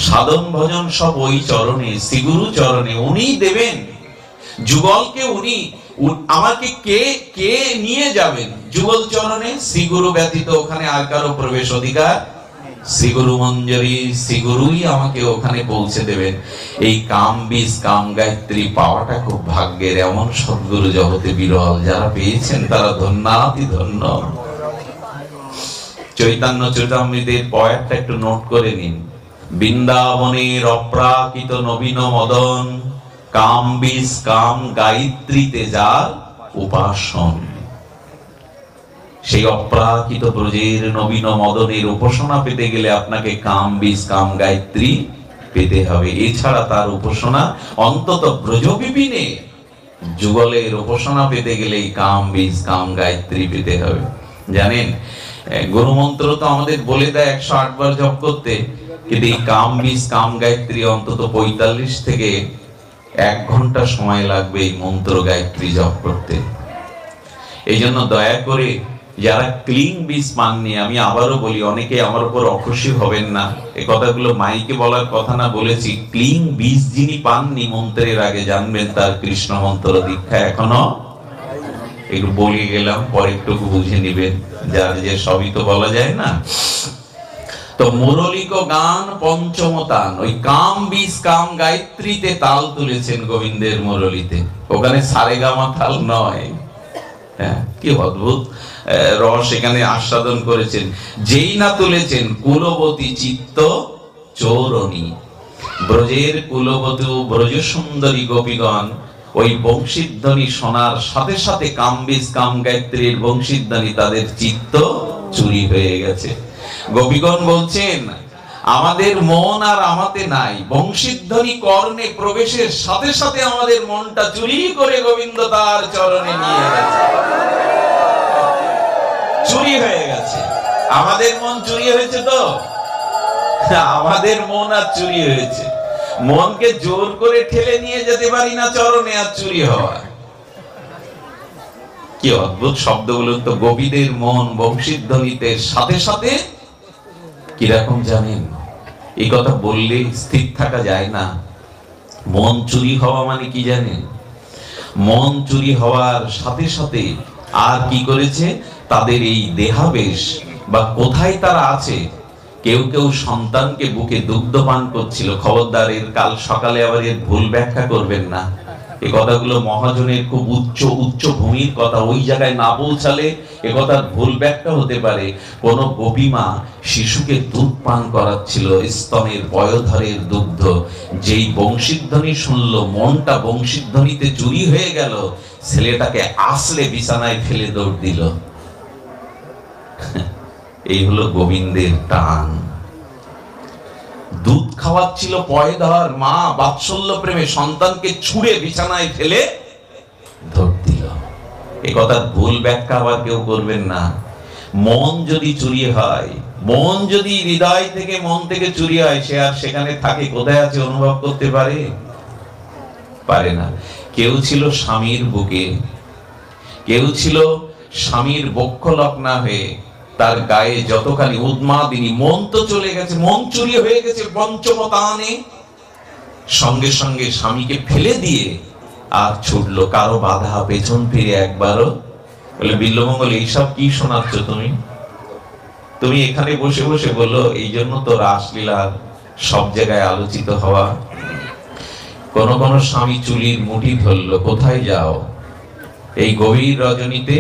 সাধন ভজন সব ওই চরণে, শ্রীগুরু চরণে। উনিই দেবেন যুগলকে। উনি আমাকে কে নিয়ে যাবেন যুগল চরণে? শ্রীগুরু ব্যতীত ওখানে আর কারো প্রবেশ অধিকার? শ্রীগুরু মঞ্জরি, শ্রীগুরুই আমাকে ওখানে পৌঁছে দেবেন। এই কাম বীজ, কাম গায়ত্রী পাওয়াটা খুব ভাগ্যের। এমন সদ্গুরু জগতে বিরল, যারা পেয়েছেন তারা ধন্যাতি ধন্য। চৈতন্য চরিতামৃতের পয়েন্টটা একটু নোট করে নিন। বৃন্দাবনের অপ্রাকৃত নবীন মদন, কাম বীজ কাম গায়ত্রীতে যার উপাসন। সেই অপ্রাকৃত ব্রজের নবীন মদনের উপাসনা পেতে গেলে আপনাকে কাম বীজ কাম গায়ত্রী পেতে হবে। এছাড়া তার উপাসনা, অন্তত ব্রজ বিপিনে যুগলের উপাসনা পেতে গেলে কাম বীজ কাম গায়ত্রী পেতে হবে। জানেন, গুরু মন্ত্র তো আমাদের বলে দেয় 108 বার জপ করতে, কিন্তু এই কাম বীজ কাম গায়ত্রী অন্তত 45 থেকে 1 ঘন্টা সময় লাগবে এই মন্ত্র গায়ত্রী জপ করতে। এই জন্য দয়া করে যারা ক্লিং বীজ পাননি, আমি আবারও বলি, অনেকে আমার উপর অখুশি হবেন না, এই কথাগুলো মাইকে বলার কথা না, বলেছি। ক্লিং বীজ যিনি পাননি মন্ত্রের আগে, জানবেন তার কৃষ্ণ মন্ত্র দীক্ষা এখনো, একটু বলে গেলাম, পরে একটু বুঝে নিবেন, যার যে সবই তো বলা যায় না। তো মুরলিক গান পঞ্চম তান, ওই কাম বীজ কাম গায়ত্রীতে তাল তুলেছেন গোবিন্দের মুরলিতে, ওখানে সারেগামা তাল নয়। হ্যাঁ, কি অদ্ভুত রস এখানে আস্বাদন করেছেন। যেই না তুলেছেন কুলবতী চিত্ত চৌরণী, ব্রজের কুলবতী ব্রজ সুন্দরী গোপীগণ ওই বংশীধ্বনি শোনার সাথে সাথে কামবীজ কাম গায়ত্রীর বংশীধ্বনি তাদের চিত্ত চুরি হয়ে গেছে। গোপীগণ বলছেন আমাদের মন আর আমাতে নাই, বংশীধ্বনি কর্ণে প্রবেশের সাথে সাথে আমাদের মনটা চুরি করে গোবিন্দ তার চরণে নিয়ে গেছে। চুরি হয়ে গেছে, আমাদের মন চুরি হয়েছে। তো আমাদের মন আর চুরি হয়েছে, মনকে জোর করে ঠেলে নিয়ে যেতে পারি না চরণে, আর চুরি হওয়া। কি অদ্ভুত শব্দগুলো তো। গোপীদের মন বংশীধ্বনিতে সাথে সাথে কিরকম জানেন? এই কথা বললে স্থির থাকা যায় না। মন চুরি হওয়া মানে কি জানেন? মন চুরি হওয়ার সাথে সাথে আর কি করেছে, তাদের এই দেহাবেশ বা কোথায় তারা আছে। কেউ কেউ সন্তানকে বুকে দুগ্ধ পান করছিল। খবরদার, এর কাল সকালে আবার এর ভুল ব্যাখ্যা করবেন না। এই কথাগুলো মহাজনের খুব উচ্চ ভূমির কথা, ওই জায়গায় না পৌঁছালে এ কথার ভুল ব্যাখ্যা হতে পারে। কোন গোপীমা শিশুকে দুধ পান করাচ্ছিল, স্তনের বয়োধরের দুগ্ধ। যেই বংশীধ্বনি শুনলো, মনটা বংশীধ্বনিতে চুরি হয়ে গেল, ছেলেটাকে আসলে বিছানায় ফেলে দৌড় দিল। এই হলো গোবিন্দের টান। দুধ খাওয়াচ্ছিল পয়ধর মা, বাৎসল্য প্রেমে সন্তানকে ছুঁড়ে বিছানায় ফেলে ধর দিল। এই কথার ভুল ব্যাখ্যা আবার কেউ করবেন না। মন যদি চুরি হয়, মন যদি হৃদয় থেকে মন থেকে চুরি হয়, সে আর সেখানে থাকে কোথায় আছে অনুভব করতে পারে না। কেউ ছিল স্বামীর বুকে, কেউ ছিল স্বামীর বক্ষ লগ্না হয়ে, তার গায়ে যতখানি উন্মাদিনী, মন তো চলে গেছে, মন চুরি হয়ে গেছে পঞ্চমতানে। সঙ্গে সঙ্গে স্বামীকে ফেলে দিয়ে আর ছুটলো, কারো বাধা, পেছন ফিরে একবারও। বলে বিল্লমঙ্গল, এইসব কি শোনাচ্ছ তুমি এখানে বসে বসে? বললো এই জন্য তো রাসলীলা সব জায়গায় আলোচিত হওয়া। কোন কোন স্বামী চুলির মুঠি ধরলো, কোথায় যাও এই গভীর রজনীতে?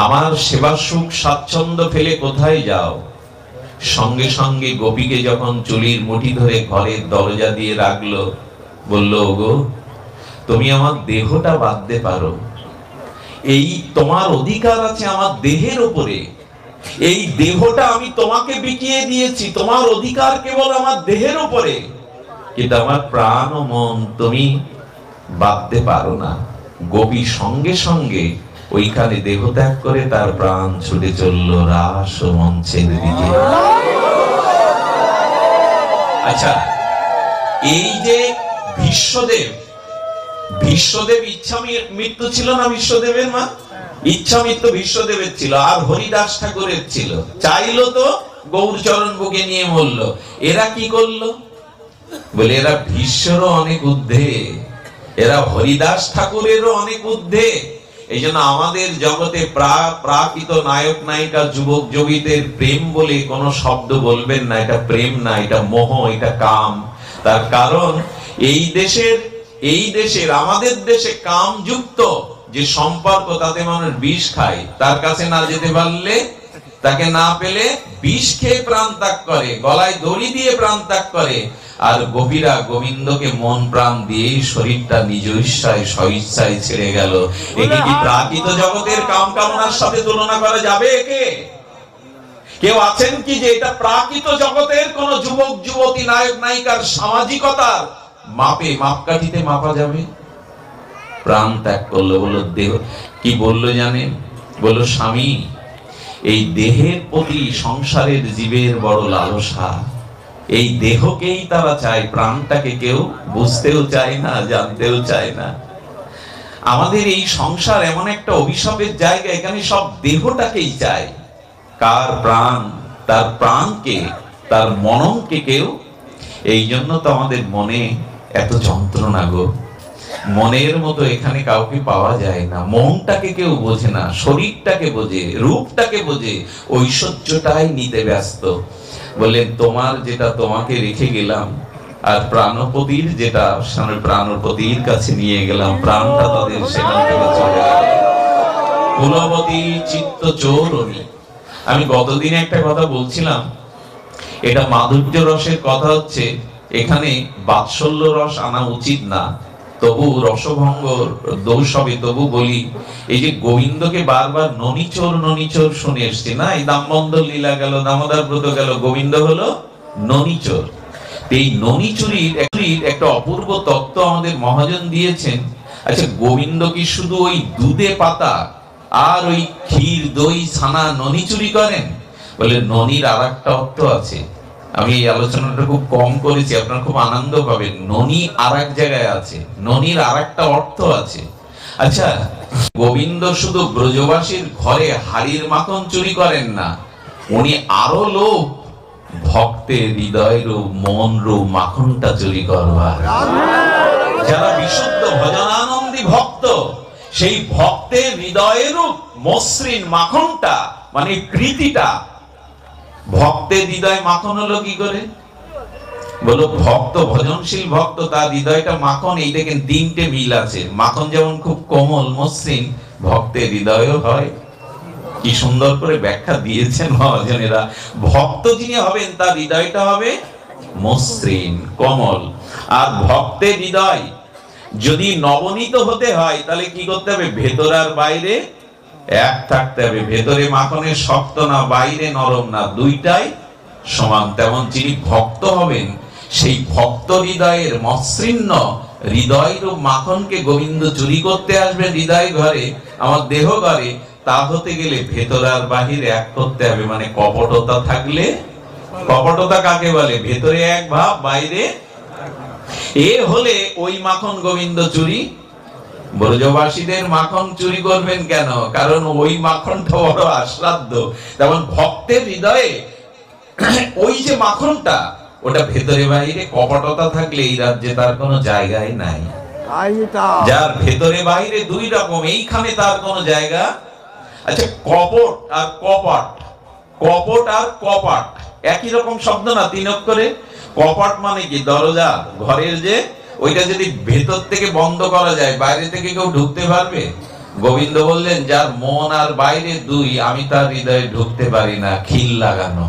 আমার সেবা সুখ স্বাচ্ছন্দ্য ফেলে কোথায় যাও? সঙ্গে সঙ্গে গোপীকে যখন চুলির মুঠি ধরে ঘরের দরজা দিয়ে রাখলো, বললো ওগো, তুমি আমার দেহটা বাঁধতে পারো, এই তোমার অধিকার আছে আমার দেহের উপরে, এই দেহটা আমি তোমাকে বিকিয়ে দিয়েছি, তোমার অধিকার কেবল আমার দেহের উপরে, কিন্তু আমার প্রাণ ও মন তুমি বাঁধতে পারো না। গোপী সঙ্গে সঙ্গে ওইখানে দেহ ত্যাগ করে তার প্রাণ ছুটে চলল রাস মঞ্চের দিকে। আচ্ছা, এই যে ভীষ্মদেব ইচ্ছা মৃত্যু ছিল না বিশ্বদেবের মা? ইচ্ছা মৃত্যু বিশ্বদেবের ছিল, আর হরিদাস ঠাকুরের ছিল। চাইলো তো গৌরচরণ বুকে নিয়ে মরল। এরা কি করলো? বলে এরা ভীষ্মেরও অনেক ঊর্ধ্বে, এরা হরিদাস ঠাকুরেরও অনেক ঊর্ধ্বে। এই জন্য আমাদের জগতে প্রাকৃত নায়ক নায়িকা যুবক যুবতীদের প্রেম বলে কোন শব্দ বলবেন না। এটা প্রেম না, এটা মোহ, এটা কাম। তার কারণ এই দেশের আমাদের দেশে কামযুক্ত যে সম্পর্ক, তাতে মানুষ বিষ খায়। তার কাছে না যেতে পারলে, তাকে না পেলে বিষ খেয়ে প্রাণ ত্যাগ করে, গলায় দড়ি দিয়ে প্রাণ ত্যাগ করে। আর গোপীরা গোবিন্দকে মন প্রাণ দিয়ে শরীরটা নিজ ইচ্ছায় স্বইচ্ছায় ছেড়ে গেল। একে কি প্রাকৃত জগতের কাম কামনার সাথে তুলনা করা যাবে? একে কেউ আছেন কি যে এটা প্রাকৃত জগতের কোন যুবক যুবতী নায়ক নায়িকার সামাজিকতার মাপকাঠিতে মাপা যাবে? প্রাণ ত্যাগ করলো। বললো দেহ, কি বললো জানেন? বললো স্বামী, এই দেহের প্রতি সংসারের জীবের বড় লালসা, এই দেহকেই তারা চায়, প্রাণটাকে কেউ বুঝতেও চায় না, জানতেও চায় না। আমাদের এই সংসার এমন একটা অভিশাপের জায়গা, এখানে সব দেহটাকেই চায়। কার প্রাণ, তার প্রাণকে, তার মননকে কেউ। এই জন্য তো আমাদের মনে এত যন্ত্রণা গো। মনের মতো এখানে কাউকে পাওয়া যায় না। মনটাকে কেউ বোঝে না, শরীরটাকে বোঝে, রূপটাকে বোঝে, ঐশ্বর্যটাই নিতে ব্যস্ত। বললেন তোমার যেটা তোমাকে রেখে গেলাম, আর প্রাণপতির যেটা প্রাণপতির কাছে নিয়ে গেলাম, প্রাণটা তাদের সেখান থেকে চলে গেল। কুলবতী চিত্ত চোরণী। আমি গতদিন একটা কথা বলছিলাম, এটা মাধুর্য রসের কথা হচ্ছে, এখানে বাৎসল্য রস আনা উচিত না, তবু রসভঙ্গ দোষ হবে। তবু বলি, এই যে গোবিন্দকে বারবার ননিচোর ননিচোর শুনে এসছি না, এই দামবন্ধ লীলা গেল, দামোদর ব্রত গেল, গোবিন্দ হলো ননিচোর। এই ননিচুরির একটা অপূর্ব তত্ত্ব আমাদের মহাজন দিয়েছেন। আচ্ছা, গোবিন্দ কি শুধু ওই দুধে পাতা আর ওই ক্ষীর দই ছানা ননি চুরি করেন? বলে ননির আর একটা অর্থ আছে। আমি এই আলোচনাটা খুব কম করেছি, আপনারা খুব আনন্দ পাবেন। ননি আর এক জায়গায় আছে, ননির আর একটা অর্থ আছে। আচ্ছা, গোবিন্দ শুধু ব্রজবাসীর ঘরে হাড়ির মাখন চুরি করেন না, উনি আরো লোক ভক্তের হৃদয়ের মন রূপ মাখনটা চুরি করবার। যারা বিশুদ্ধ ভজনানন্দী ভক্ত, সেই ভক্তের হৃদয়ের মসৃণ মাখনটা, মানে প্রীতিটা। ভক্তের হৃদয় মাখন হলো কি করে? বলো, ভক্ত ভজনশীল ভক্ত, তার হৃদয়টা মাখন। এই দেখেন তিনটে মিল আছে। মাখন যেমন খুব কোমল মসৃণ, ভক্তের হৃদয়ও হয়। কি সুন্দর করে ব্যাখ্যা দিয়েছেন মহাজনেরা। ভক্ত যিনি হবেন, তার হৃদয়টা হবে মসৃণ কোমল। আর ভক্তের হৃদয় যদি নবনীত হতে হয়, তাহলে কি করতে হবে? ভেতর আর বাইরে এক থাকতে হবে। ভেতরে মাখনের শক্ত না, বাইরে নরম না, দুইটাই সমান। তেমন যিনি ভক্ত হবেন, সেই ভক্ত হৃদয়ের মসৃণ হৃদয়ের মাখনকে গোবিন্দ চুরি করতে আসবেন হৃদয় ঘরে, আমার দেহ ঘরে। তা হতে গেলে ভেতর আর বাহিরে এক করতে হবে। মানে কপটতা থাকলে, কপটতা কাকে বলে? ভেতরে এক ভাব, বাইরে এ হলে ওই মাখন গোবিন্দ চুরি। ব্রজবাসীদের মাখন চুরি করবেন কেন? কারণ ওই মাখনটা বড় আস্বাদ্য। তেমন ভক্তের হৃদয়ে ওই যে মাখনটা, ওটা ভেতরে বাইরে কপটতা থাকলে এই রাজ্যে তার কোনো জায়গায় নাই। যার ভেতরে বাইরে দুই রকম, এইখানে তার কোনো জায়গা। আচ্ছা, কপট আর কপাট, কপট আর কপাট একই রকম শব্দ না, তিন অক্ষরে। কপাট মানে কি? দরজা ঘরের যে, ওইটা যদি ভেতর থেকে বন্ধ করা যায়, বাইরে থেকে কেউ ঢুকতে পারবে? গোবিন্দ বললেন, যার মন আর বাইরে দুই, আমি তার হৃদয়ে ঢুকতে পারি না। খিল লাগানো,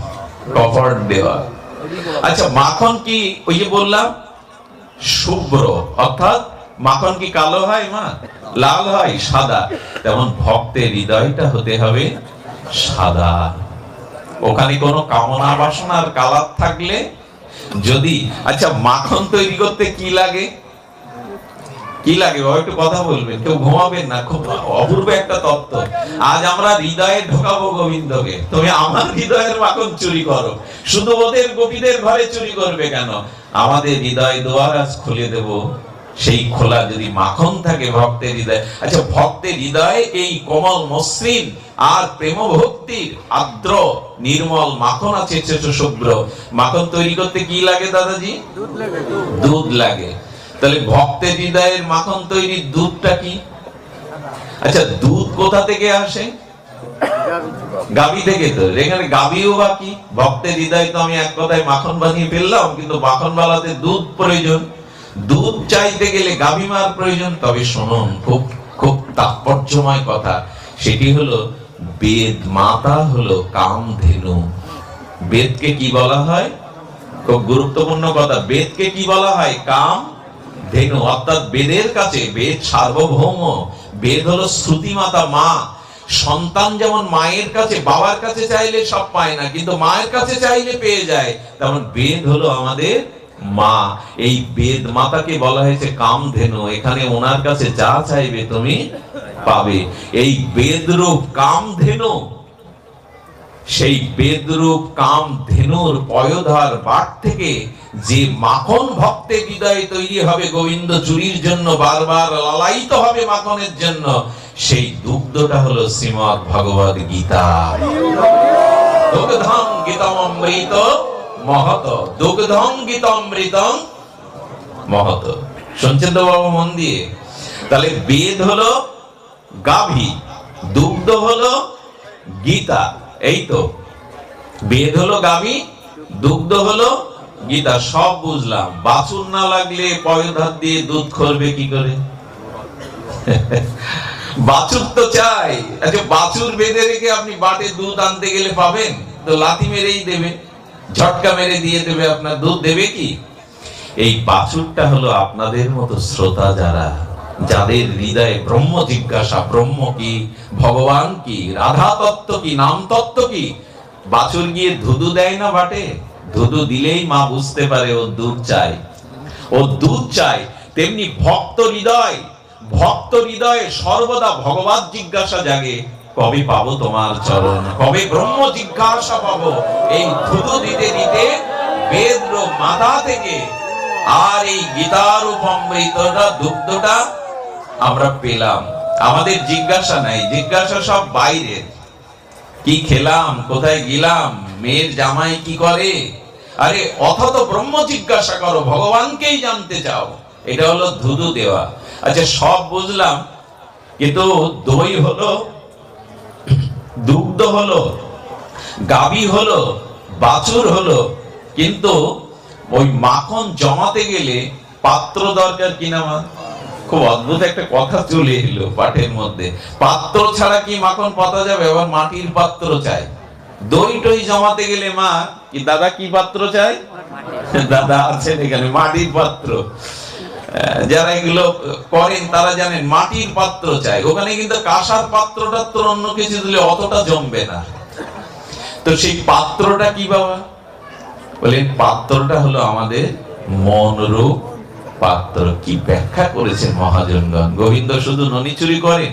কপাট দেওয়া। আচ্ছা, মাখন কি? ওই যে বললাম শুভ্র, অর্থাৎ মাখন কি কালো হয়? মা লাল হয়, সাদা। তেমন ভক্তের হৃদয়টা হতে হবে সাদা। ওখানে কোনো কামনা বাসনার কালার থাকলে যদি। আচ্ছা, মাখন তৈরি করতে কি লাগে? কি লাগে বাবা? একটু কথা বলবেন, কেউ ঘুমাবেন না। খুব অপূর্ব একটা তত্ত্ব। আজ আমরা হৃদয়ে ঢোকাবো গোবিন্দকে। তুমি আমার হৃদয়ের মাখন চুরি করো। শুধু ওদের গোপীদের ঘরে চুরি করবে কেন? আমাদের হৃদয় দুয়ার আজ খুলে দেব। সেই খোলা যদি মাখন থাকে ভক্তের হৃদয়। আচ্ছা, ভক্তের হৃদয়ে এই কোমল মসৃণ আর প্রেম ভক্তির আর্দ্র নির্মল মাখন আছে, শুভ্র। মাখন তৈরি করতে কি লাগে দাদাজি? দুধ লাগে। তাহলে ভক্তের হৃদয়ের মাখন তৈরির দুধটা কি? আচ্ছা, দুধ কোথা থেকে আসে? গাভী থেকে। তো এখানে গাভীও বা কি? ভক্তের হৃদয় তো আমি এক কথায় মাখন বানিয়ে ফেললাম, কিন্তু মাখন বানাতে দুধ প্রয়োজন। দুধ চাইতে গেলে গাভী মার প্রয়োজন। তবে শুনুন, খুব খুব তাৎপর্যময় কথা। সেটি হলো, বেদ মাতা হলো কামধেনু। বেদকে কি বলা হয়? খুব গুরুত্বপূর্ণ কথা। বেদকে কি বলা হয়? কামধেনু। অর্থাৎ বেদের কাছে, বেদ সার্বভৌম। বেদ হলো শ্রুতি মাতা, মা। সন্তান যেমন মায়ের কাছে, বাবার কাছে চাইলে সব পায় না, কিন্তু মায়ের কাছে চাইলে পেয়ে যায়। তেমন বেদ হলো আমাদের মা। এই বেদ মাতাকে বলা হয়েছে কামধেনু। এখানে ওনার কাছে যা চাইবে তুমি পাবে। এই বেদরূপ কামধেনু, সেই বেদরূপ কামধেনুর পয়োধার বাট থেকে যে মাখন ভক্তের হৃদয়ে তৈরি হবে গোবিন্দ চুরির জন্য, বারবার লালায়িত হবে মাখনের জন্য, সেই দুগ্ধটা হলো শ্রীমদ্ ভগবদ গীতা। দুগ্ধং গীতমৃত মহত, দুগ্ধং গীতমৃতং মহত। শুনছেন তো বাবা মন দিয়ে? তাহলে বেদ হলো গাভী, দুগ্ধ হলো গীতা। এই তো, বেদ হলো গাভী, দুগ্ধ হলো গীতা, সব বুঝলাম। বাছুর না লাগলে পয়ধার দিয়ে দুধ খরবে কি করে? বাছুর তো চাই। আচ্ছা, বাছুর বেঁধে রেখে আপনি বাটে দুধ আনতে গেলে পাবেন? তো লাথি মেরেই দেবে, ঝটকা মেরে দিয়ে দেবে, আপনার দুধ দেবে কি? এই বাছুরটা হলো আপনাদের মতো শ্রোতা যারা, যাদের হৃদয়ে ব্রহ্ম জিজ্ঞাসা, ব্রহ্ম কি, ভগবান কি, রাধা তত্ত্ব কি, নাম তত্ত্ব কি। বাছুর গিয়ে ধুধু দেয় না বাটে? ধুধু দিলেই মা বুঝতে পারে ও দুধ চাই, ও দুধ চাই। তেমনি ভক্ত হৃদয়ে সর্বদা ভগবত জিজ্ঞাসা জাগে, কবে পাবো তোমার চরণ, কবে ব্রহ্ম জিজ্ঞাসা পাবো। এই ধুধু দিতে দিতে বেদ মাথা থেকে আর এই গীতার অমৃতটা, দুগ্ধটা আমরা পেলাম। আমাদের জিজ্ঞাসা নাই, জিজ্ঞাসা সব বাইরের। কি খেলাম, কোথায় গেলাম, মেয়ের জামাই কি করে, আরে অথচ ব্রহ্ম জিজ্ঞাসা করো, ভগবানকেই জানতে চাও। এটা হলো ধুধু দেওয়া। আচ্ছা, সব বুঝলাম, কিন্তু দই হলো, দুগ্ধ হলো, গাভী হলো, বাছুর হলো, কিন্তু ওই মাখন জমাতে গেলে পাত্র দরকার কিনা? খুব অদ্ভুত একটা কথা চলে এলো পাঠের মধ্যে। পাত্র ছাড়া কি মাখন পাতা যাবে? আবার মাটির পাত্র চাই। দই টই জমাতে গেলে মা কি, দাদা কি পাত্র চাই? দাদা আছেন এখানে, মাটির পাত্র। যারা এগুলো করেন তারা জানেন মাটির পাত্র চাই। ওখানে কিন্তু কাঁসার পাত্রটা তো অন্য কিছু দিলে অতটা জমবে না। তো সেই পাত্রটা কি বাবা? বলেন পাত্রটা হলো আমাদের মনরূপ পাত্র। কি ব্যাখ্যা করেছেন মহাজনগণ! গোবিন্দ শুধু ননি চুরি করেন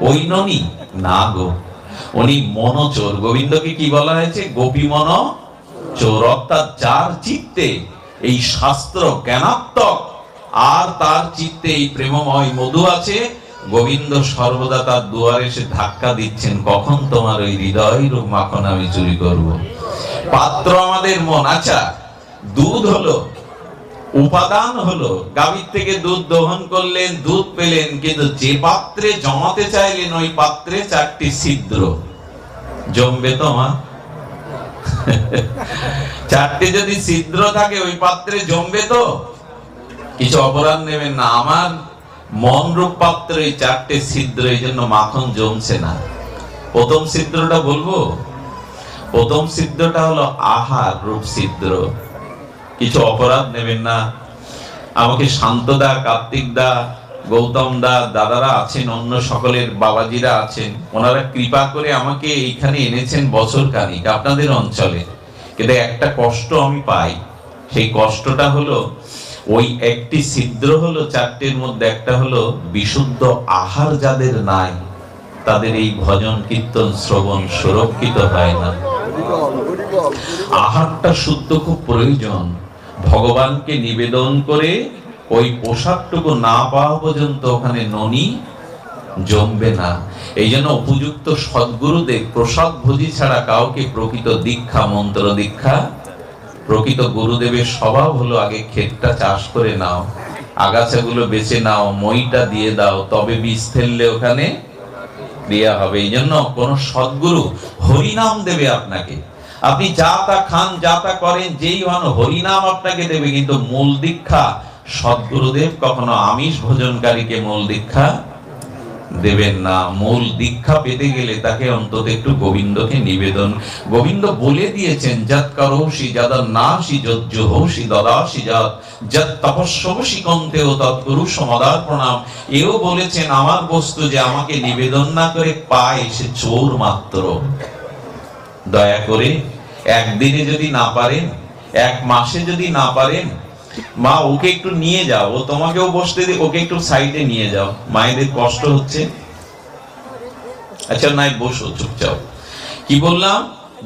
ওই ননি না গো, উনি মনোচোর। গোবিন্দকে কি বলা হয়েছে? গোপী মন চোর। অর্থাৎ যার চিত্তে এই শাস্ত্র জ্ঞানাত্মক আর তার চিত্তে এই প্রেমময় মধু আছে, গোবিন্দ সর্বদা তার দুয়ারে এসে ধাক্কা দিচ্ছেন, কখন তোমার ওই হৃদয় রূপ মাখন আমি চুরি করব। পাত্র আমাদের মন। আচ্ছা, দুধ হলো, উপাদান হলো, গাভীর থেকে দুধ দহন করলেন, দুধ পেলেন, কিন্তু যে পাত্রে জমাতে চাইলেন ওই পাত্রে 4টি ছিদ্র। জমবে তো মা? 4টে যদি ছিদ্র থাকে ওই পাত্রে জমবে তো? কিছু অপরাধ নেবেন না, আমার মন রূপ পাত্রে 4টে ছিদ্র, এই জন্য মাখন জমছে না। প্রথম ছিদ্রটা বলবো। প্রথম ছিদ্রটা হলো আহার রূপ ছিদ্র। কিছু অপরাধ নেবেন না। আমাকে শান্তদা, কার্তিক দা, গৌতম দা, দাদারা আছেন, অন্য সকলের বাবাজিরা আছেন, ওনারা কৃপা করে আমাকে এইখানে এনেছেন বছর খানিক আপনাদের অঞ্চলে। কিন্তু একটা কষ্ট আমি পাই, সেই কষ্টটা হলো ওই একটি ছিদ্র হলো 4টের মধ্যে একটা হলো বিশুদ্ধ আহার যাদের নাই, তাদের এই ভজন কীর্তন শ্রবণ সুরক্ষিত হয় না। আহারটা শুদ্ধ খুব প্রয়োজন। ভগবানকে নিবেদন করে ওই পোশাকটুকু না পাওয়া পর্যন্ত ওখানে ননি জমবে না। এই জন্য উপযুক্ত সদ্গুরুদেব প্রসাদ ভোজি ছাড়া কাউকে প্রকৃত দীক্ষা, মন্ত্র দীক্ষা, প্রকৃত গুরুদেবের স্বভাব হলো আগে ক্ষেতটা চাষ করে নাও, আগাছাগুলো বেছে নাও, মইটা দিয়ে দাও, তবে বীজ ফেললে ওখানে ক্রিয়া হবে। এই জন্য কোন সদ্গুরু হরিনাম দেবে আপনাকে, আপনি যা তা খান, যা তা করেন, যেই হন, হরিনাম আপনাকে দেবে, কিন্তু মূল দীক্ষা সদ্গুরুদেব কখনো আমিষ ভোজনকারীকে মূল দীক্ষা দেবেন না। মূল দীক্ষা পেতে গেলে তাকে অন্তত একটু গোবিন্দকে নিবেদন। গোবিন্দ বলে দিয়েছেন, যৎ করোষি যদন্নাসি যজ্জুহোষি দদাসি যৎ যৎ তপস্যসি কন্তেও তৎকুরু সমদার্পণাম। এও বলেছেন আমার বস্তু যে আমাকে নিবেদন না করে পায় সে চোর মাত্র। দয়া করে একদিনে যদি না পারেন, 1 মাসে যদি না পারেন, মা ওকে একটু নিয়ে যাও, ও তোমাকেও বসতে দিয়ে ওকে একটু সাইডে নিয়ে যাও, মায়েদের কষ্ট হচ্ছে। আচ্ছা নাই, বসো চুপচাপ। কি বললাম?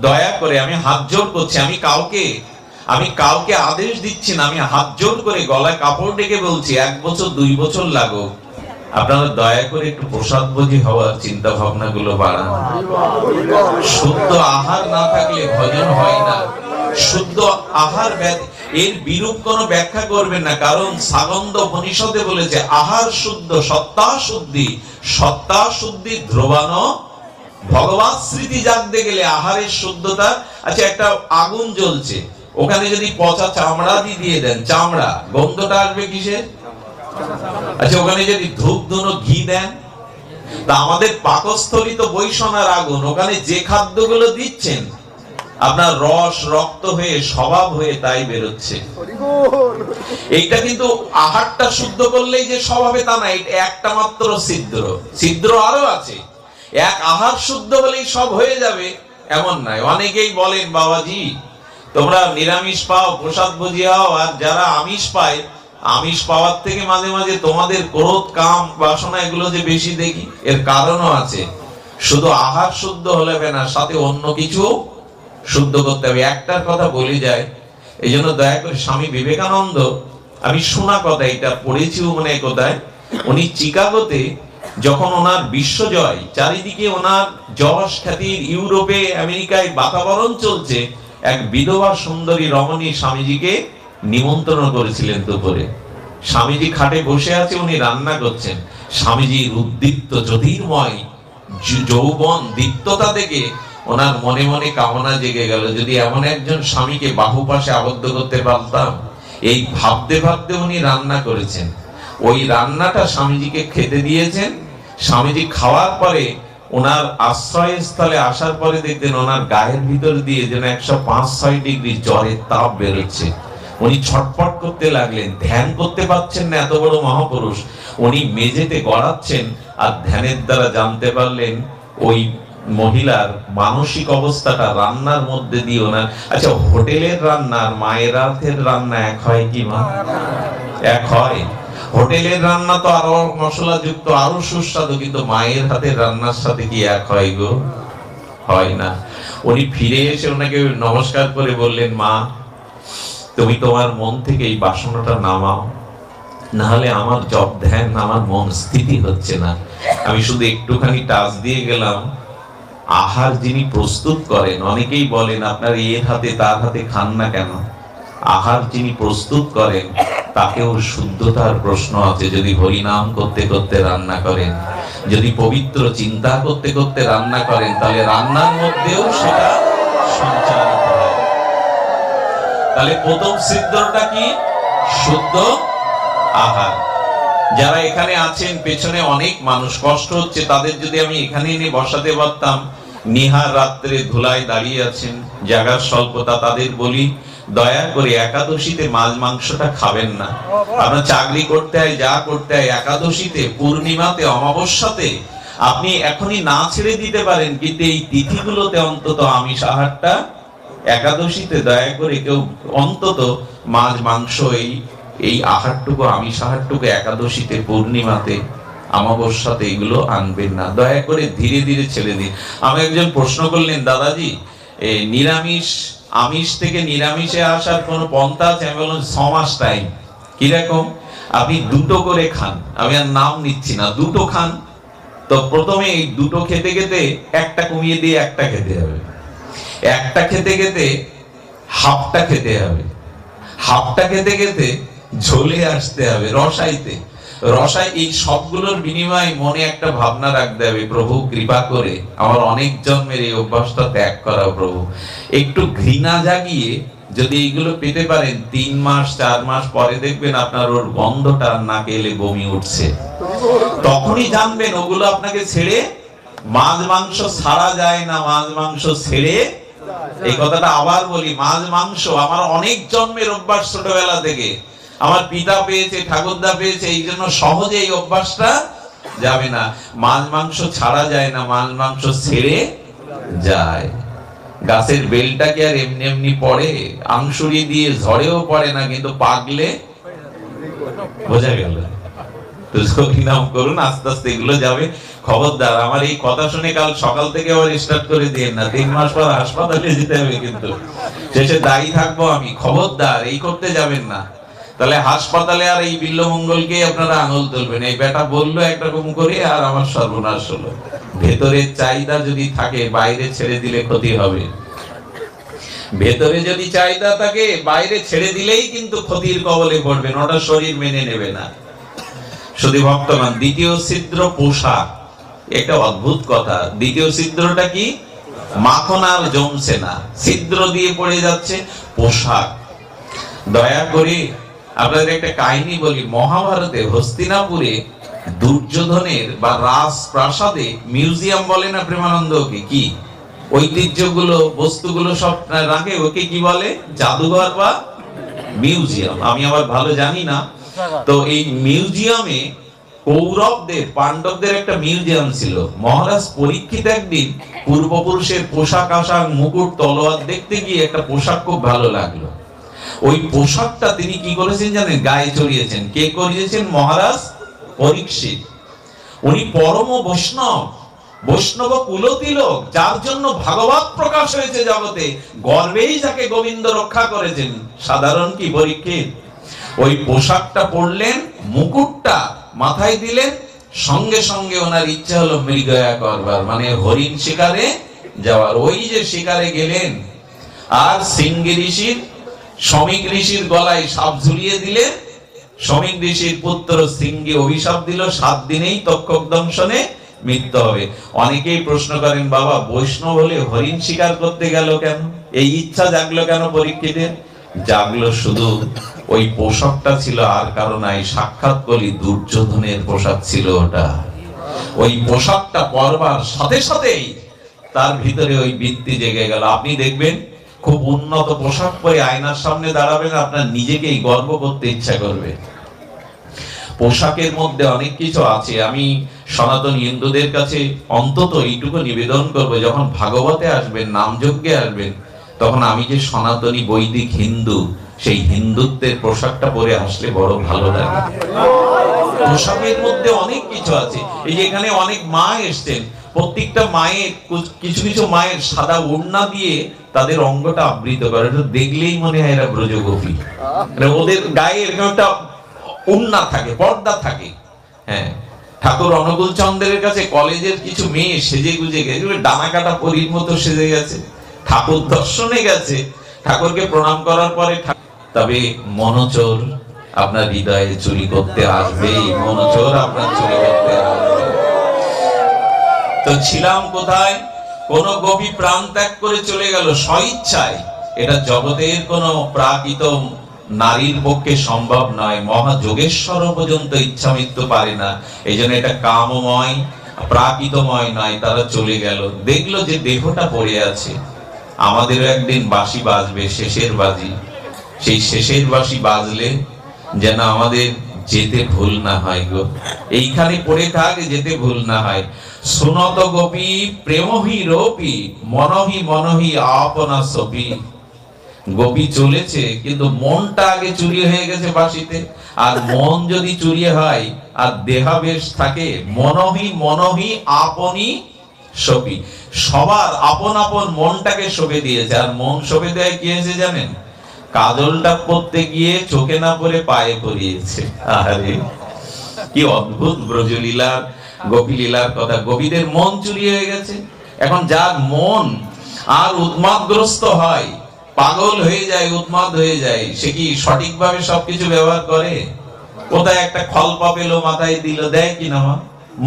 দয়া করে, আমি হাত জোর করছি, আমি কাউকে আদেশ দিচ্ছি না, আমি হাত জোর করে গলায় কাপড় ডেকে বলছি, 1 বছর 2 বছর লাগুক, আপনারা দয়া করে একটু প্রসাদ ভোজি হওয়ার চিন্তা ভাবনা গুলো বাড়ান। শুদ্ধ আহার না থাকলে ভজন হয় না। শুদ্ধ আহার, এর বিরূপ কোন ব্যাখ্যা করবেন না, কারণ সাগন্দ উপনিষদে বলেছে আহার শুদ্ধ, সত্তা শুদ্ধি, সত্তা শুদ্ধি ধ্রুবান। ভগবত স্মৃতি জানতে গেলে আহারের শুদ্ধতা। আচ্ছা, একটা আগুন জ্বলছে, ওখানে যদি পচা চামড়া দিয়ে দেন, চামড়া গন্ধটা আসবে কিসের? আচ্ছা, ওখানে যদি ধূপ ধুনো ঘি দেন, তা আমাদের পাকস্থলী তো বৈষণার আগুন, ওখানে যে খাদ্যগুলো দিচ্ছেন আপনার রস রক্ত হয়ে স্বভাব হয়ে তাই বেরোচ্ছে। এইটা কিন্তু আহারটা শুদ্ধ করলেই যে স্বভাবে তা না, এটা একটা মাত্র ছিদ্র, ছিদ্র আরো আছে। এক আহার শুদ্ধ হলেই সব হয়ে যাবে এমন নয়। অনেকেই বলেন, বাবাজি তোমরা নিরামিষ পাও, প্রসাদ ভোজি হও, আর যারা আমিষ পায়, আমিষ পাওয়ার থেকে মাঝে মাঝে তোমাদের ক্রোধ কাম বাসনা এগুলো যে বেশি দেখি। এর কারণও আছে। শুধু আহার শুদ্ধ হলে না, সাথে অন্য কিছু শুদ্ধ করতে হবে। একটার কথা বলে যায়, এই জন্য দয়া করে স্বামী বিবেকানন্দ, আমি শোনা কথা, এটা পড়েছিও মনে কোথায়, উনি চিকাগোতে যখন ওনার বিশ্বজয়, চারিদিকে ওনার যশ খ্যাতির ইউরোপে আমেরিকায় বাতাবরণ চলছে, এক বিধবা সুন্দরী রমণী স্বামীজিকে নিমন্ত্রণ করেছিলেন দুপুরে। স্বামীজি খাটে বসে আছে, উনি রান্না করছেন। স্বামীজির উদ্দীপ্ত জ্যোতির্ময় যৌবন দীপ্ততা দেখে ওনার মনে মনে কামনা জেগে গেল, যদি এমন একজন স্বামীকে বাহুপাশে আবদ্ধ করতে পারতাম। এই ভাবতে ভাবতে উনি রান্না করেছেন। ওই রান্নাটা স্বামীজিকে খেতে দিয়েছেন। স্বামীজি খাওয়ার পরে ওনার আশ্রয়স্থলে আসার পরে দেখতেন ওনার গায়ের ভিতর দিয়ে যেন 105-6 ডিগ্রি জ্বরের তাপ বেরোচ্ছে। উনি ছটফট করতে লাগলেন, ধ্যান করতে পারছেন না, এত বড় মহাপুরুষ। উনি মেঝেতে গড়াচ্ছেন, আর ধ্যানের দ্বারা জানতে পারলেন ওই মহিলার মানসিক অবস্থাটা রান্নার মধ্যে দিয়ে ওনার। আচ্ছা, হোটেলের রান্না আর মায়ের হাতের রান্না এক হয় কি মা? এক হয়। হোটেলের রান্না তো আরো মশলাযুক্ত, আরো সুস্বাদু, কিন্তু মায়ের হাতের রান্নার সাথে কি এক হয় গো? হয় না। উনি ফিরে এসে ওনাকে নমস্কার করে বললেন, মা তুমি তোমার মন থেকে এই বাসনাটা নামাও, নাহলে আমার জপ ধ্যান, আমার মন স্থিতি হচ্ছে না। আমি শুধু একটুখানি টাচ দিয়ে গেলাম। আহার যিনি প্রস্তুত করেন, অনেকেই বলেন আপনার এর হাতে তার হাতে খান না কেন? আহার যিনি প্রস্তুত করেন তাকেও শুদ্ধতার প্রশ্ন আছে। যদি হরিনাম করতে করতে রান্না করেন, যদি পবিত্র চিন্তা করতে করতে রান্না করেন, তাহলে রান্নার মধ্যেও সেটা সঞ্চারিত হয়। তাহলে প্রথম সিদ্ধটা কি? শুদ্ধ আহার। যারা এখানে আছেন, পেছনে অনেক মানুষ কষ্ট হচ্ছে, তাদের যদি আমি এখানে এনে বসাতে পারতাম। নিহার রাত্রে ধুলায় দাঁড়িয়ে আছেন, জায়গার স্বল্পতা, তাদের বলি দয়া করে একাদশীতে মাছ মাংসটা খাবেন না। আপনার চাকরি করতে হয়, যা করতে হয়, একাদশীতে, পূর্ণিমাতে, অমাবস্যাতে আপনি এখনই না ছেড়ে দিতে পারেন, কিন্তু এই তিথিগুলোতে অন্তত আমিষ আহারটা, একাদশীতে দয়া করে কেউ অন্তত মাছ মাংস এই আহারটুকু, আমিষ আহারটুকু একাদশীতে, পূর্ণিমাতে, অমাবস্যাতে এগুলো আনবেন না। দয়া করে ধীরে ধীরে ছেড়ে দিন। আমি একজন প্রশ্ন করলেন, দাদাজি নিরামিষ, আমিষ থেকে নিরামিষে আসার কোন পন্থা আছে? আমি বললাম 6 মাস টাইম। কিরকম? আপনি দুটো করে খান, আমি আর নাম নিচ্ছি না, দুটো খান। তো প্রথমে এই দুটো খেতে খেতে একটা কমিয়ে দিয়ে একটা খেতে হবে, একটা খেতে খেতে হাফটা খেতে হবে, হাফটা খেতে খেতে ঝোলে আসতে হবে, রসাইতে। রসাই এই সবগুলোর বিনিময়ে মনে একটা ভাবনা রাখতে হবে, প্রভু কৃপা করে আমার অনেক জন্মের এই অভ্যাসটা ত্যাগ করা প্রভু। একটু ঘৃণা জাগিয়ে যদি এইগুলো পেতে পারেন, 3 মাস 4 মাস পরে দেখবেন আপনার ওর গন্ধটা নাকে এলে বমি উঠছে। তখনই জানবেন ওগুলো আপনাকে ছেড়ে, মাছ মাংস ছাড়া যায় না, মাছ মাংস ছেড়ে। এই কথাটা আবার বলি, মাছ মাংস আমার অনেক জন্মের অভ্যাস, ছোটবেলা থেকে আমার পিতা পেয়েছে, ঠাকুরদা পেয়েছে, এই জন্য সহজে এই অভ্যাসটা যাবে না। মাছ মাংস ছাড়া যায় না, মাছ মাংস ছেড়ে যায়। গাছের বেলটা কি আর এমনি এমনি পড়ে? আংশুরি দিয়ে ঝড়েও পড়ে না, কিন্তু পাকলে বোঝা গেল। তো নাম করুন, আস্তে আস্তে এগুলো যাবে। খবরদার, আমার এই কথা শুনে কাল সকাল থেকে আবার স্টার্ট করে দিয়েন না। 3 মাস পর হাসপাতালে যেতে হবে, কিন্তু শেষে দায়ী থাকবো আমি। খবরদার, এই করতে যাবেন না। তাহলে হাসপাতালে আর এই বিল্লমঙ্গলকে আপনারা আঙুল তুলবেন, এই বেটা বললো একরকম করে আর আমার সর্বনাশ হলো। ভেতরের চাহিদা যদি থাকে, বাইরে ছেড়ে দিলে ক্ষতি হবে। ভেতরে যদি চাহিদা থাকে, বাইরে ছেড়ে দিলেই কিন্তু ক্ষতির কবলে পড়বেন, ওটা শরীর মেনে নেবে না। শুধু ভক্তগণ, দ্বিতীয় ছিদ্র পোশাক, একটা অদ্ভুত কথা। দ্বিতীয় ছিদ্রটা কি? মাখন আর জমছে না, ছিদ্র দিয়ে পড়ে যাচ্ছে পোশাক। দয়া করে আপনাদের একটা কাহিনী বলি। মহাভারতে হস্তিনাপুরে দুর্যোধনের বা রাজপ্রাসাদে মিউজিয়াম বলে না প্রেমানন্দকে, কি ঐতিহ্যগুলো বস্তুগুলো সব রাখে, ওকে কি বলে? জাদুঘর বা মিউজিয়াম। আমি আবার ভালো জানি না। তো এই মিউজিয়ামে কৌরবদের পাণ্ডবদের একটা মিউজিয়াম ছিল। মহারাজ পরীক্ষিত একদিন পূর্বপুরুষের পোশাক আশাক মুকুট তলোয়ার দেখতে গিয়ে একটা পোশাক খুব ভালো লাগলো। ওই পোশাকটা তিনি কি করেছেন জানেন? গায়ে চড়িয়েছেন। কে করিয়েছেন? মহারাজ পরীক্ষিত। উনি পরম বৈষ্ণব, বৈষ্ণব কুলতিলক, যার জন্য ভাগবত প্রকাশ হয়েছে জগতে। গর্বেই যাকে গোবিন্দ রক্ষা করেছেন। সাধারণ কি পরীক্ষিত? ওই পোশাকটা পরলেন, মুকুটটা মাথায় দিলেন, সঙ্গে সঙ্গে ওনার ইচ্ছা হলো মৃগয়া করবার, মানে হরিণ শিকারে যাওয়ার। ওই যে শিকারে গেলেন, আর সিংহী ঋষির শমিক ঋষির গলায় সাপ ঝুলিয়ে দিলেন। শমিক ঋষির পুত্র সিংহী অভিশাপ দিল 7 দিনেই তক্ষক দংশনে মৃত্যু হবে। অনেকেই প্রশ্ন করেন, বাবা বৈষ্ণব হলে হরিণ শিকার করতে গেল কেন? এই ইচ্ছা জাগলো কেন পরীক্ষিতের? জাগলো শুধু ওই পোশাকটা ছিল, আর কারণ নাই। সাক্ষাৎ কলি দুর্যোধনের পোশাক ছিল ওটা। ওই পোশাকটা পরবার সাথে সাথেই তার ভিতরে ওই বৃত্তি জেগে গেল। আপনি দেখবেন খুব উন্নত পোশাক পরে আয়নার সামনে দাঁড়াবেন, আপনার নিজেকেই গর্ব করতে ইচ্ছা করবে। পোশাকের মধ্যে অনেক কিছু আছে। আমি সনাতন হিন্দুদের কাছে অন্তত এইটুকু নিবেদন করব, যখন ভাগবতে আসবেন, নামযজ্ঞে আসবেন, তখন আমি যে সনাতনী বৈদিক হিন্দু, সেই হিন্দুত্বের পোশাকটা পরে আসলে বড় ভালো লাগে। পোশাকের মধ্যে অনেক কিছু আছে। এই যে এখানে অনেক মা এসছেন, প্রত্যেকটা মায়ের কিছু কিছু মায়ের সাদা ওড়না দিয়ে তাদের অঙ্গটা আবৃত করে। এটা দেখলেই মনে হয় এরা ব্রজগোপী। ওদের গায়ে এরকম একটা ওড়না থাকে, পর্দা থাকে। হ্যাঁ, ঠাকুর অনুকূল চন্দ্রের কাছে কলেজের কিছু মেয়ে সেজে গুজে গেছে, ডানা কাটা পরীর মতো সেজে গেছে, ঠাকুর দর্শনে গেছে। ঠাকুরকে প্রণাম করার পরে, তবে মনোচোর আপনার হৃদয়ে চুরি করতে আসবে, মনোচোর আপনার চুরি করতে আসবে। তো ছিলাম কোথায়? কোন গোপী প্রাণ ত্যাগ করে চলে গেল স্বইচ্ছায়। এটা জগতের কোন প্রাকৃত নারীর পক্ষে সম্ভব নয়। মহাযোগেশ্বর পর্যন্ত ইচ্ছা মৃত্যু পারে না। এই জন্য এটা কামময়, প্রাকৃতময় নয়। তারা চলে গেল, দেখলো যে দেহটা পড়ে আছে। আমাদেরও একদিন বাঁশি বাজবে, শেষের বাজি। সেই শেষের বাঁশি বাজলে যেন আমাদের যেতে ভুল না হয় গো। এইখানে পড়ে থাক, যেতে ভুল না হয়। সুনত গোপী প্রেমহি রোপি মনহি মনহি আপনা সপি। গোপী চলেছে, কিন্তু মনটা আগে চুরি হয়ে গেছে বাঁশিতে। আর মন যদি চুরি হয় আর দেহাবেশ থাকে, মনহি মনহি আপনি সপি। সবার আপন আপন মনটাকে শোভে দিয়েছে। আর মন শোভে দেয় কি হয়েছে জানেন? কাজলটা পরতে গিয়ে চোখে না পরে পায়ে পরিয়েছে। আরে কি অদ্ভুত ব্রজলীলা, গোপী লীলার কথা। গোপীদের মন চুরি হয়ে গেছে। এখন যার মন আর উন্মাদগ্রস্ত হয়, পাগল হয়ে যায়, উন্মাদ হয়ে যায়, সে কি সঠিকভাবে সবকিছু ব্যবহার করে? কোথায় একটা খলপা পেলো, মাথায় দিল, দেয় কি না?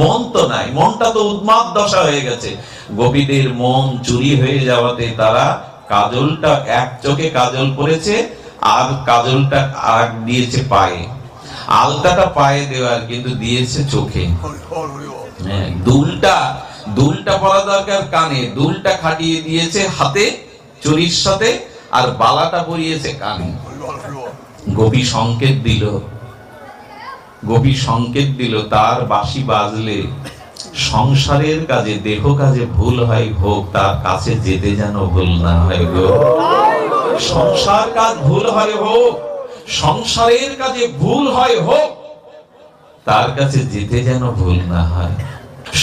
মন তো নাই, মনটা তো উন্মাদ দশা হয়ে গেছে। গোপীদের মন চুরি হয়ে যাওয়াতে তারা কাজলটা, এক চোখে কাজল পরেছে, আর কাজলটা আর দিয়েছে পায়ে, আলতাটা পায়ে দেওয়ার, কিন্তু দিয়েছে চোখে। দুলটা পরা দরকার কানে, দুলটা খাটিয়ে দিয়েছে হাতে চুরির সাথে, আর বালাটা পরিয়েছে কানে। গোপী সংকেত দিল তার বাঁশি বাজলে সংসারের কাজে, দেহ কাজে ভুল হয় হোক, তার কাছে যেতে যেন ভুল না হয় গো। সংসার কাজ ভুল হয় হোক, সংসারের কাজে ভুল হয় হোক, তার কাছে যেতে যেন ভুল না হয়।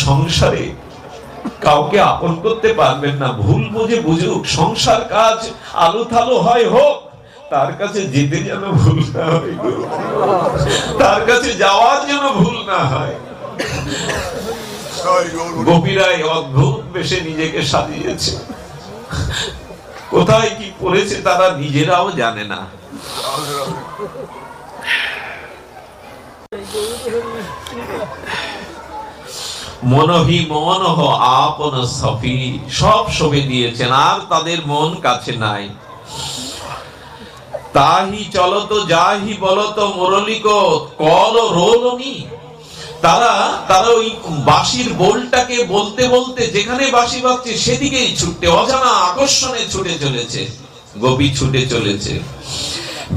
সংসারে কাউকে আপন করতে পারবেন না, ভুল বুঝে বুঝুক। সংসার কাজ আলো থালো হয় হোক, তার কাছে যেতে যেন ভুল না হয় গো, তার কাছে যাওয়ার যেন ভুল না হয়। গোপীরাই অদ্ভুত বেশে নিজেকে সাজিয়েছে, কোথায় কি করেছে তারা নিজেরাও জানে না। মনহি মনহ আপন সফি, সব সবে দিয়েছেন আর তাদের মন কাছে নাই। তাহি চলতো যাহি বলতো মুরলিকো কল রোলনি, তারা ওই বাঁশির বোলটাকে বলতে বলতে যেখানে বাঁশি বাজছে সেদিকেই ছুটতে, অজানা আকর্ষণে ছুটে চলেছে, গোপী ছুটে চলেছে।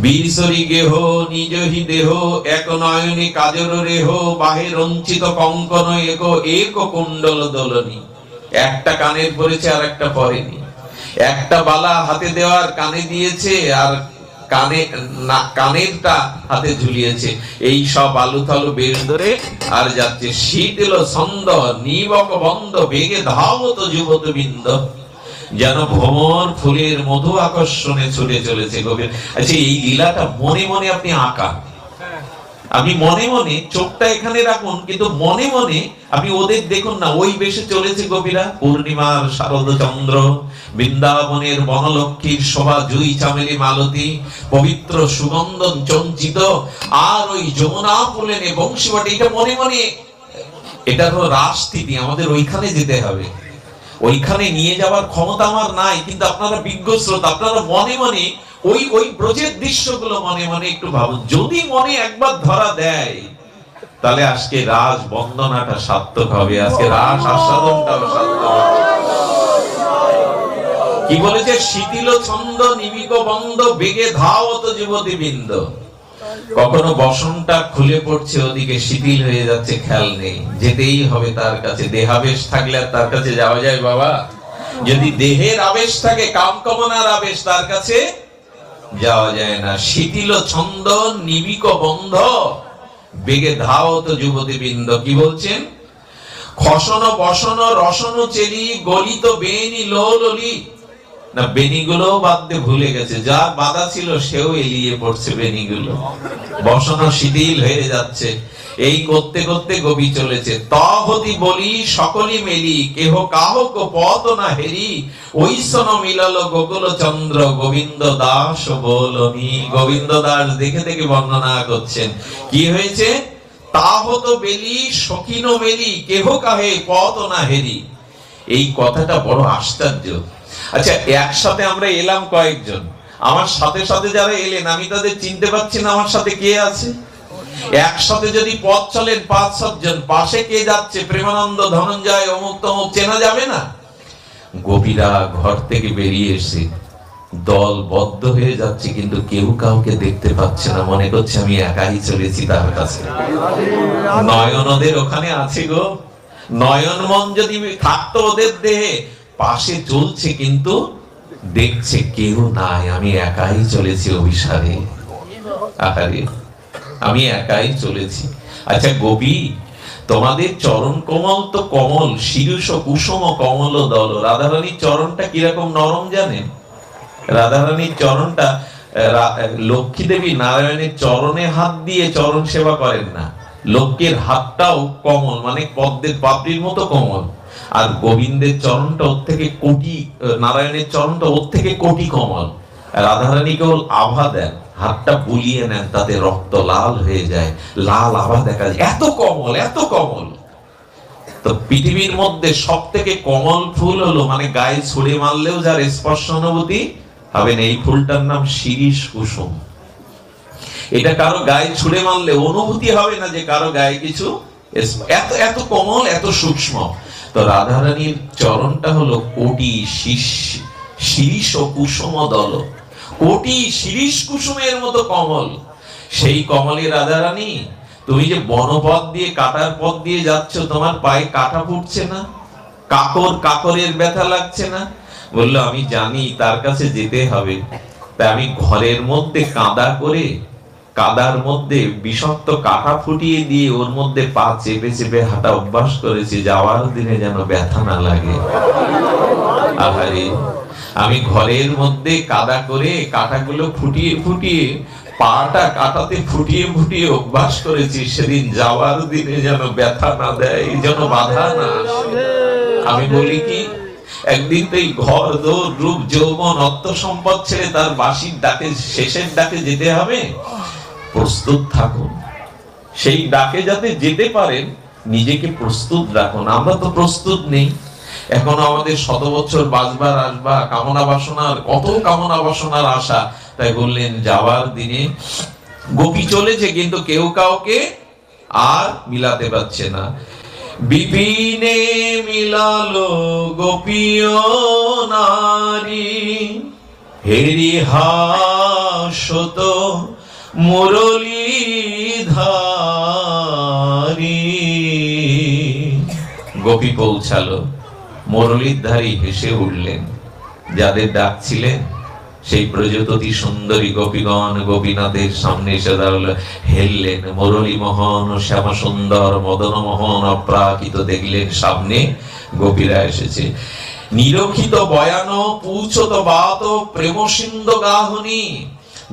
বীরসরি গেহ নিজহি দেহ এক নয়নে কাজর রেহ, বাহে রঞ্চিত কঙ্কন এক কুণ্ডল দোলনি। একটা কানের পরেছে আর একটা পরেনি, একটা বালা হাতে দেওয়ার কানে দিয়েছে আর কানেরটা হাতে ঝুলিয়েছে। এই সব আলুথালু বেশ ধরে আর যাচ্ছে। শীতল ছন্দ নিবক বন্ধ বেগে ধাবত যুবত বৃন্দ, যেন ভ্রমর ফুলের মধু আকর্ষণে ছুটে চলেছে কবির। আচ্ছা, এই লীলাটা মনে মনে আপনি আঁকান, আমি মনে মনে চোখটা এখানে রাখুন, কিন্তু মনে মনে আপনি ওদের দেখুন না, ওই বেশে চলেছে গোপীরা। পূর্ণিমার শারদ চন্দ্র, বৃন্দাবনের বনলক্ষ্মীর শোভা জুই চামেলি মালতী, পবিত্র সুগন্ধন চঞ্চিত, আর ওই যমুনা ফুলেনে বংশীবাটি। এটা মনে মনে, এটা হলো রাসস্থিতি, আমাদের ওইখানে যেতে হবে। ওইখানে নিয়ে যাওয়ার ক্ষমতা আমার নাই, কিন্তু আপনারা বিজ্ঞ শ্রোতা, আপনারা মনে মনে ওই ব্রজের দৃশ্যগুলো মনে মনে একটু ভাবুন। যদি মনে একবার ধরা দেয়, তাহলে আজকে রাস বন্দনাটা সার্থক হবে, আজকে রাস আস্বাদনটাও সার্থক হবে। কি বলেছে? শীতল ছন্দ নিবিক বন্ধ বেগে ধাওত যুবতী বৃন্দ। কখনো বসনটা খুলে পড়ছে, ওদিকে শিথিল হয়ে যাচ্ছে, খেয়াল নেই, যেতেই হবে তার কাছে। দেহাবেশ থাকলে আর তার কাছে যাওয়া যায় বাবা? যদি দেহের আবেশ থাকে, কাম কামনার আবেশ, তার কাছে যাওয়া যায় না। শিথিল ছন্দ নিবিক বন্ধ বেগে ধাওত যুবতী বৃন্দ। কি বলছেন? খসন বসন রসন চেলি গলিত বেনি লোললি। না, বেনিগুলো বাদতে ভুলে গেছে, যা বাধা ছিল সেও এলিয়ে পড়ছে বেনিগুলো, বসানো শিথিল হয়ে যাচ্ছে। এই করতে করতে গোপী চলেছে। তহতি বলি সকলি মেলি কেহ কাহক পথ না হেরি, ঐসন মিলাল গোকুল চন্দ্র গোবিন্দ দাস বলনি। গোবিন্দ দাস দেখে দেখে বর্ণনা করছেন কি হয়েছে। তাহত বেলি সখিন মেলি কেহ কাহে পথ না হেরি। এই কথাটা বড় আশ্চর্য। আচ্ছা, একসাথে আমরা এলাম কয়েকজন, আমার সাথে সাথে যারা এলেন আমি তাদের চিনতে পারছি না আমার সাথে কে আছে। একসাথে যদি পথ চলেন ৫-৭ জন, পাশে কে যাচ্ছে, প্রেমানন্দ, ধনঞ্জয়, অমুক তমুক, চেনা যাবে না। গোপীরা ঘর থেকে বেরিয়ে এসে দলবদ্ধ হয়ে যাচ্ছে, কিন্তু কেউ কাউকে দেখতে পাচ্ছে না, মনে করছে আমি একাই চলেছি তার কাছে। নয়ন ওদের ওখানে আছে গো, নয়ন মন যদি থাকতো ওদের দেহে, পাশে চলছে কিন্তু দেখছে কেউ নাই, আমি একাই চলেছি অভিসারে। আহারে, আমি একাই চলেছি। আচ্ছা গোপী, তোমাদের চরণ কমল তো কমল, শিরুষ কুসুম কমল দল। রাধারানীর চরণটা কিরকম নরম জানেন? রাধারানীর চরণটা, লক্ষ্মী দেবী নারায়ণের চরণে হাত দিয়ে চরণ সেবা করেন না, লক্ষ্মীর হাতটাও কমল, মানে পদ্মের পাপড়ির মতো কমল। আর গোবিন্দের চরণটা ওর থেকে কোটি, নারায়ণের চরণটা ওর থেকে কোটি কমল। রাধারানী কেবল আভা দেন, হাতটা বুলিয়ে নেন, তাতে রক্ত লাল হয়ে যায়, লাল আভা দেখা যায়, এত কমল, এত কমল। তো পৃথিবীর মধ্যে সব থেকে কমল ফুল হলো, মানে গায়ে ছুঁড়ে মারলেও যার স্পর্শ অনুভূতি হবে না, এই ফুলটার নাম শিরীষ কুসুম। এটা কারো গায়ে ছুঁড়ে মারলে অনুভূতি হবে না যে কারো গায়ে কিছু, এত এত কমল, এত সূক্ষ্ম। তো রাধারানীর চরণটা হলো কোটি শিরীষ কুসুম দল, কোটি শিরীষ কুসুমের মতো কমল। সেই কমলে রাধারানী, তুমি যে বনপথ দিয়ে, কাটার পথ দিয়ে যাচ্ছ, তোমার পায়ে কাটা ফুটছে না? কাকরের ব্যথা লাগছে না? বললো আমি জানি তার কাছে যেতে হবে, তাই আমি ঘরের মধ্যে কাদা করে, কাদার মধ্যে বিষাক্ত কাটা ফুটিয়ে দিয়ে ওর মধ্যে পা চেপে চেপে হাঁটা অভ্যাস করেছি, যাওয়ার দিনে যেন ব্যথা না লাগে। আহারে, আমি ঘরের মধ্যে কাদা করে কাটাগুলো ফুটিয়ে ফুটিয়ে পাটা কাটাতে ফুটিয়ে ফুটিয়ে অভ্যাস করেছি, সেদিন যাওয়ার দিনে যেন ব্যথা না দেয়, যেন বাধা না আসে। আমি বলি কি, একদিন তো এই ঘর দৌড় রূপ যৌবন অর্থ সম্পদ ছেড়ে তার বাঁশির ডাকে, শেষের ডাকে যেতে হবে, প্রস্তুত থাকুন। সেই ডাকে যাতে যেতে পারেন নিজেকে প্রস্তুত রাখুন। আমরা তো প্রস্তুত নেই, এখন আমাদের 100 বছর বাঁচবার আসবা, কামনা বাসনার কত কামনা বাসনার আশা। তাই বললেন যাওয়ার দিনে গোপী চলেছে, কিন্তু কেউ কাউকে আর মিলাতে পারছে না। বিপিনে মিলালো গোপীয় নারী, হেরি হাসত মুরলীধারী। গোপী পৌঁছালো, মুরলীধারী হেসে উঠলেন। যাদের ডাকছিলেন সেই প্রজাপতি সুন্দরী গোপীগণ গোপীনাথের সামনে এসে দাঁড়ালো, হেললেন। মুরলী মোহন শ্যামা সুন্দর মদন মোহন অপ্রাকৃত দেখলেন সামনে গোপীরা এসেছে। নিরক্ষিত বয়ান পুছত বাত প্রেম সিন্ধু গাহনী।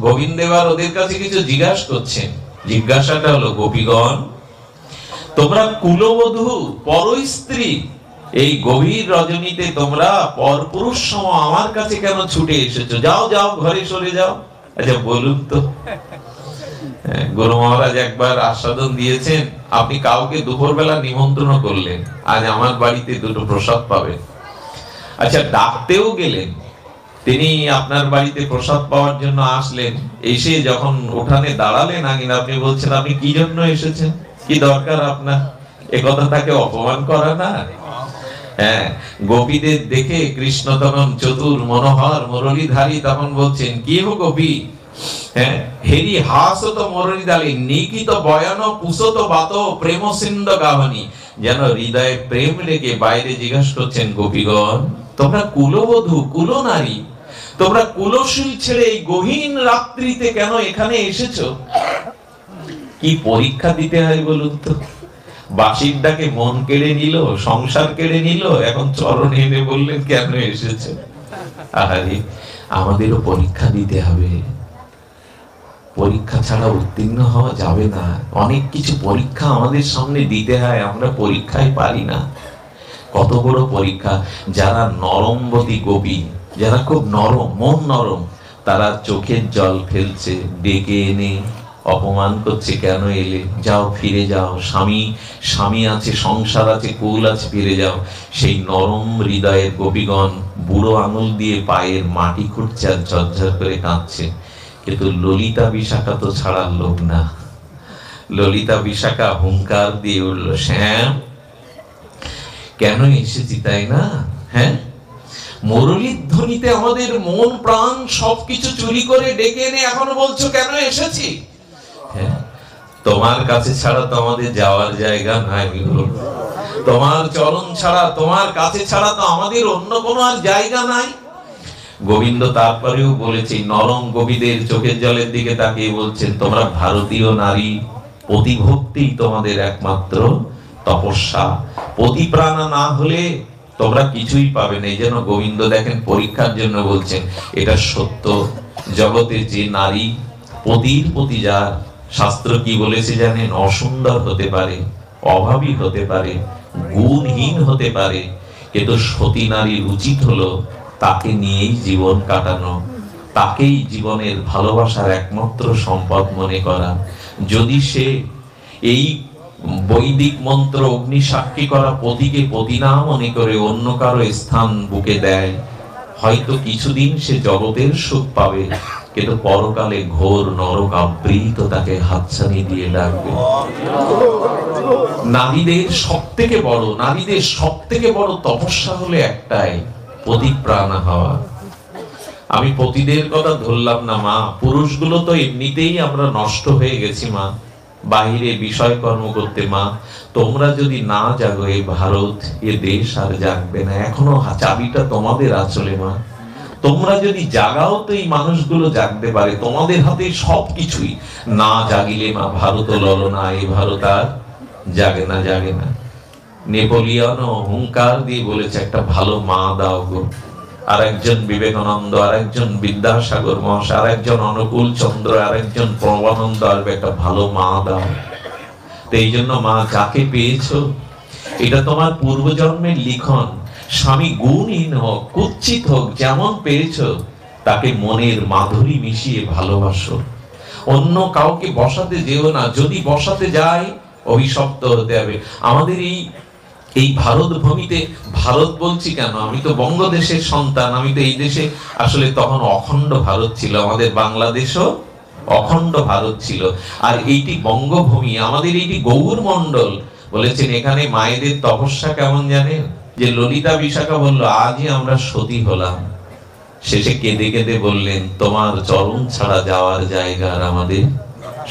গোবিন্দ এবার ওদের কাছে কিছু জিজ্ঞাসা করছেন। জিজ্ঞাসাটা হলো, গোপীগণ তোমরা কুলবধূ পর স্ত্রী, এই গভীর রজনীতে তোমরা পরপুরুষ সম আমার কাছে কেন ছুটে এসেছো? যাও যাও, ঘরে সরে যাও। আচ্ছা বলুন তো, গুরু মহারাজ একবার আস্বাদন দিয়েছেন, আপনি কাউকে দুপুরবেলা নিমন্ত্রণ করলেন, আজ আমার বাড়িতে দুটো প্রসাদ পাবেন। আচ্ছা ডাকতেও গেলেন, তিনি আপনার বাড়িতে প্রসাদ পাওয়ার জন্য আসলেন, এসে যখন উঠানে দাঁড়ালেন আগে আপনি বলছেন আপনি কি জন্য এসেছেন, কি দরকার আপনার? এ কথা তাকে অপমান করা না? হ্যাঁ, গোপীদের দেখে কৃষ্ণ তখন চতুর মনোহর মুরলীধারী তখন বলছেন, কি হো গোপী? হ্যাঁ, হেরি হাসত মুরলীধারী নিকিত বয়ান পুষত বাত প্রেম সিন্ধু গাহনী। যেন হৃদয়ে প্রেম রেখে বাইরে জিজ্ঞাসা করছেন, গোপীগণ তোমরা কুলবধূ কুলনারী, তোমরা কুলশীল ছেড়ে এই গহীন রাত্রিতে কেন এখানে এসেছো? কি পরীক্ষা দিতে হয় বলুন তো? বাঁশির ডাকে মন কেড়ে নিল, সংসার কেড়ে নিল, এখন চরণে এনে বললেন কেন এসেছে? আরে আমাদেরও পরীক্ষা দিতে হবে, পরীক্ষা ছাড়া উত্তীর্ণ হওয়া যাবে না। অনেক কিছু পরীক্ষা আমাদের সামনে দিতে হয়, আমরা পরীক্ষায় পারি না। কত বড় পরীক্ষা! যারা নরমবতী গোপী, যারা খুব নরম, মন নরম, তারা চোখের জল ফেলছে, ডেকে এনে অপমান করছে, কেন এলে? যাও, ফিরে যাও, স্বামী আছে, সংসার আছে, কুল আছে, ফিরে যাও। সেই নরম হৃদয়ের গোপীগণ বুড়ো আঙুল দিয়ে পায়ের মাটি খুঁড়ছে আর ঝরঝর করে কাঁদছে। কিন্তু ললিতা বিশাখা তো ছাড়ার লোক না। ললিতা বিশাখা হুঙ্কার দিয়ে উঠল, শ্যাম কেন এসেছি তাই না? হ্যাঁ, মুরলীর ধ্বনিতে আমাদের মন প্রাণ সবকিছু চুরি করে ডেকে এনে এখনো বলছো কেন এসেছি? হ্যাঁ, তোমার কাছে ছাড়া তো আমাদের যাওয়ার জায়গা নাই, তোমার চরণ ছাড়া, তোমার কাছে ছাড়া তো আমাদের অন্য কোনো আর জায়গা নাই। গোবিন্দ তারপরেও বলেছে, নরম গোপীদের চোখের জলের দিকে তাকিয়ে বলছেন, তোমরা ভারতীয় নারী, পতিভক্তি তোমাদের একমাত্র তপস্যা, পতিপ্রাণা না হলে তোমরা কিছুই পাবে না। এই জন্য গোবিন্দ দেখেন পরীক্ষার জন্য বলছেন, এটা সত্য জগতে যে নারী পতির প্রতি যার, শাস্ত্র কি বলেছে জানেন? অসুন্দর হতে পারে, অভাবী হতে পারে, গুণহীন হতে পারে, কিন্তু সতী নারীর উচিত হলো তাকে নিয়েই জীবন কাটানো, তাকেই জীবনের ভালোবাসার একমাত্র সম্পদ মনে করা। যদি সে এই বৈদিক মন্ত্র অগ্নি সাক্ষী করা পতিকে পতি না মনে করে অন্য কারো স্থান বুকে দেয়, হয়তো কিছুদিন সে জগতের সুখ পাবে, কিন্তু পরকালে ঘোর নরক আবৃত তাকে হাতছানি দিয়ে ডাকবে। নারীদের সব থেকে বড় তপস্যা হলো একটাই, পতিপ্রাণা হওয়া। আমি পতিদের কথা ধরলাম না মা, পুরুষগুলো তো এমনিতেই আমরা নষ্ট হয়ে গেছি মা, বাহিরে বিষয় কর্ম করতে। মা তোমরা যদি না জাগো, এই ভারত, এ দেশ আর জাগবে না। এখনো চাবিটা তোমাদের আঁচলে মা, তোমরা যদি জাগাও তো এই মানুষগুলো জাগতে পারে। তোমাদের হাতে সবকিছুই, না জাগিলে মা ভারত লড়ো না, এই ভারত আর জাগে না। নেপোলিয়নও হুঙ্কার দিয়ে বলেছে, একটা ভালো মা দাও গো। আর একজন বিবেকানন্দ, আর একজন বিদ্যাসাগর মহাশয়, আর একজন অনুকূল চন্দ্র, আর একজন প্রভানন্দ আসবে, একটা ভালো মা দাও। তো এই জন্য মা যাকে পেয়েছো, এটা তোমার পূর্বজন্মের লিখন। স্বামী গুণহীন হোক, কুৎসিত হোক, যেমন পেয়েছো তাকে মনের মাধুরী মিশিয়ে ভালোবাসো। অন্য কাউকে বসাতে যেও না, যদি বসাতে যায় অভিশপ্ত হতে হবে। আমাদের এই ভারত ভূমিতে, ভারত বলছি কেন, আমি তো বঙ্গদেশের সন্তান, আমি তো এই দেশে আসলে তখন অখণ্ড ভারত ছিল, আমাদের বাংলাদেশও অখণ্ড ভারত ছিল। আর এইটি বঙ্গভূমি, আমাদের এইটি গৌর মণ্ডল বলেছেন, এখানে মায়েদের তপস্যা কেমন জানেন, যে ললিতা বিশাখা বলল আজই আমরা সতী হলাম, শেষে কেঁদে কেঁদে বললেন তোমার চরণ ছাড়া যাওয়ার জায়গা আর আমাদের,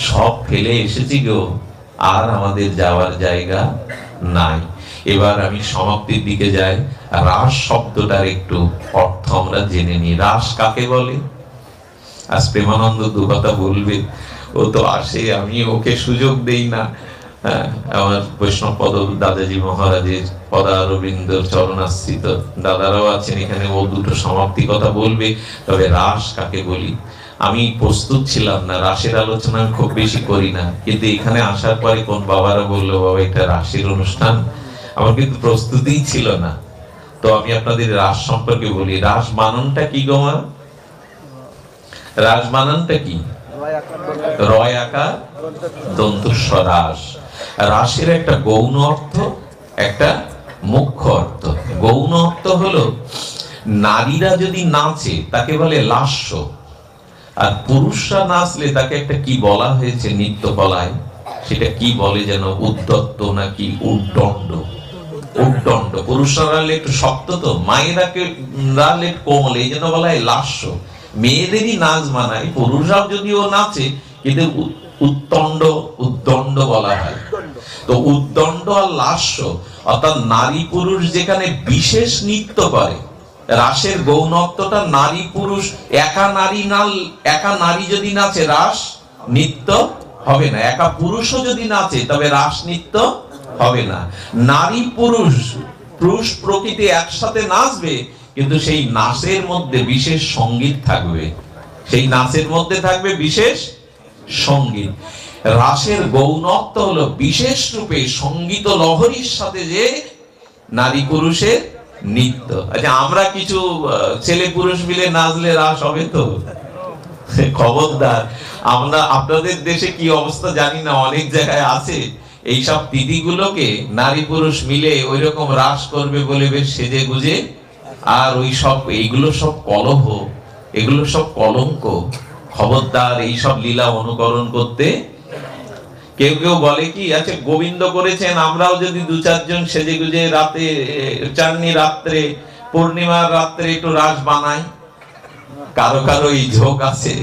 সব ফেলে এসেছি গো, আর আমাদের যাওয়ার জায়গা নাই। এবার আমি সমাপ্তির দিকে যাই। রাস শব্দটার একটু অর্থ আমরা জেনে নিই। রাস কাকে বলে? আজ প্রেমানন্দ দু কথা বলবে, ও তো আসে, আমি ওকে সুযোগ দেই না। আমার বৈষ্ণব পদ দাদাজি মহারাজের পদারবিন্দর চরণাশ্রিত দাদারাও আছেন এখানে, ও দুটো সমাপ্তি কথা বলবে। তবে রাস কাকে বলি আমি প্রস্তুত ছিলাম না, রাসের আলোচনা আমি খুব বেশি করি না, কিন্তু এখানে আসার পরে কোন বাবারা বললো বাবা এটা রাসের অনুষ্ঠান, আমার কিন্তু প্রস্তুতিই ছিল না। তো আমি আপনাদের রাস সম্পর্কে বলি। রাস বানানটা কি গো মা? রাস বানানটা কি? রয় আকার দন্তস্ব রাস। রাসের একটা গৌণ অর্থ, একটা মুখ্য অর্থ। গৌণ অর্থ হলো নারীরা যদি নাচে তাকে বলে লাস্য, আর পুরুষরা নাচলে তাকে একটা কি বলা হয়েছে নৃত্যকলায়, সেটা কি বলে যেন, উদ্যত্ত নাকি উদ্দণ্ড। উদ্দণ্ড। পুরুষরা রালে একটু শক্ত, তো মায়েরা রালে কোমল, এই জন্য বলা হয় লাস্য। মেয়েদেরই নাচ মানায়, পুরুষরাও যদিও নাচে কিন্তু উত্তণ্ড উদ্দণ্ড বলা হয়। তো উদ্দণ্ড আর লাস্য, অর্থাৎ নারী পুরুষ যেখানে বিশেষ নৃত্য করে। রাসের গৌণত্বটা নারী পুরুষ, একা নারী যদি নাচে রাস নৃত্য হবে না, একা পুরুষও যদি নাচে তবে রাস নৃত্য হবে না। নারী পুরুষ প্রকৃতি একসাথে নাচবে, কিন্তু সেই নাচের মধ্যে বিশেষ সঙ্গীত থাকবে, সেই নাচের মধ্যে থাকবে বিশেষ সঙ্গীত। রাসের গৌণত্ব হলো বিশেষ রূপে সঙ্গীত লহরীর সাথে যে নারী পুরুষের নৃত্য। আচ্ছা, আমরা কিছু ছেলে পুরুষ মিলে নাচলে রাস হবে তো? খবরদার। আমরা আপনাদের দেশে কি অবস্থা জানি না, অনেক জায়গায় আছে এইসব তিথিগুলোকে নারী পুরুষ মিলে ওই রকম রাস করবে বলে বেশ সেজে গুজে, আর ওই সব এইগুলো সব কলহ, এগুলো সব কলঙ্ক। খবরদার এইসব লীলা অনুকরণ করতে। কেউ কেউ বলে কি, আচ্ছা গোবিন্দ করেছেন, আমরাও যদি দু চারজন সেজে গুজে রাতে, চাঁদনি রাত্রে, পূর্ণিমার রাত্রে একটু রাস বানাই। কারো কারো এই ঝোঁক আছে,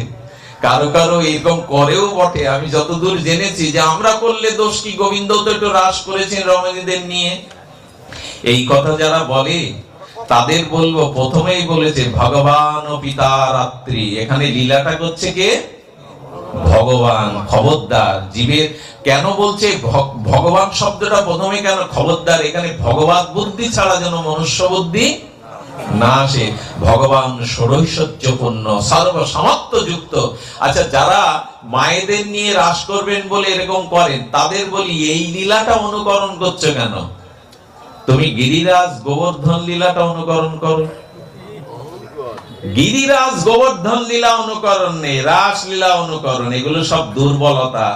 কারো কারো এরকম করেও বটে। আমি যতদূর জেনেছি যে আমরা করলে দোষ কি, গোবিন্দ তো একটু রাস করেছেন রমণীদের নিয়ে। এই কথা যারা বলে তাদের বলবো, প্রথমেই বলেছে ভগবান ও পিতা রাত্রি, এখানে লীলাটা করছে কে? ভগবান। খবরদার, জীবের কেন বলছে ভগবান শব্দটা প্রথমে কেন? খবরদার, এখানে ভগবত বুদ্ধি ছাড়া যেন মনুষ্য বুদ্ধি না আসে। ভগবান ষড়ৈশ্বর্যপূর্ণ, সর্বসমত্ব যুক্ত। আচ্ছা, যারা মায়েদের নিয়ে রাস করবেন বলে এরকম করেন, তাদের বলি এই লীলাটা অনুকরণ করছো কেন? তুমি গিরিরাজ গোবর্ধন লীলাটা অনুকরণ করো। গিরিরাজ গোবর্ধন লীলা অনুকরণ নেই, রাস লীলা অনুকরণ। এগুলো সব দুর্বলতা,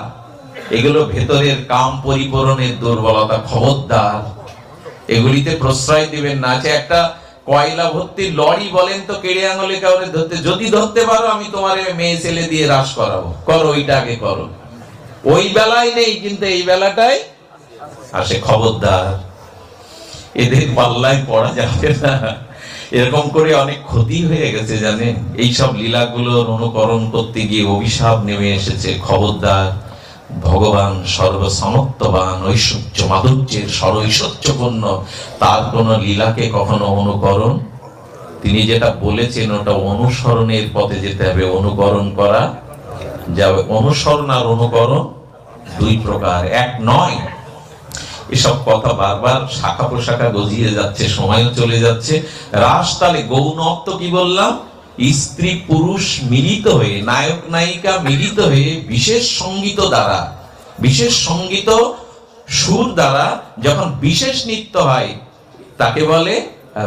এগুলো ভেতরের কাম পরিপূরণের দুর্বলতা। খবরদার, এগুলিতে প্রশ্রয় দিবেন না। আছে একটা কয়লা ভর্তি লরি বলেন তো কেড়ে আঙুলে কাউরে ধরতে, যদি ধরতে পারো আমি তোমার মেয়ে ছেলে দিয়ে রাস করাবো, করো, ওইটা আগে করো। ওই বেলায় নেই, কিন্তু এই বেলাটাই আসে। খবরদার, এদের পাল্লায় পড়া যাবে না। এরকম করে অনেক ক্ষতি হয়ে গেছে জানেন, এইসব লীলাগুলোর অনুকরণ করতে গিয়ে অভিশাপ নেমে এসেছে। খবরদার, ভগবান সর্বসমত্ববান, ঐশ্বর্য মাধুর্যের সরৈশ্বর্যপূর্ণ, তার কোন লীলাকে কখনো অনুকরণ, তিনি যেটা বলেছেন ওটা অনুসরণের পথে যেতে হবে, অনুকরণ করা যাবে। অনুসরণ আর অনুকরণ দুই প্রকার, এক নয়। এসব কথা বারবার শাখা প্রশাখা গজিয়ে যাচ্ছে, সময়ও চলে যাচ্ছে। রাস তালে গৌণ অর্থ কি বললাম? স্ত্রী পুরুষ মিলিত হয়ে, নায়ক নায়িকা মিলিত হয়ে বিশেষ সঙ্গীত দ্বারা, বিশেষ সঙ্গীত সুর দ্বারা যখন বিশেষ নৃত্য হয় তাকে বলে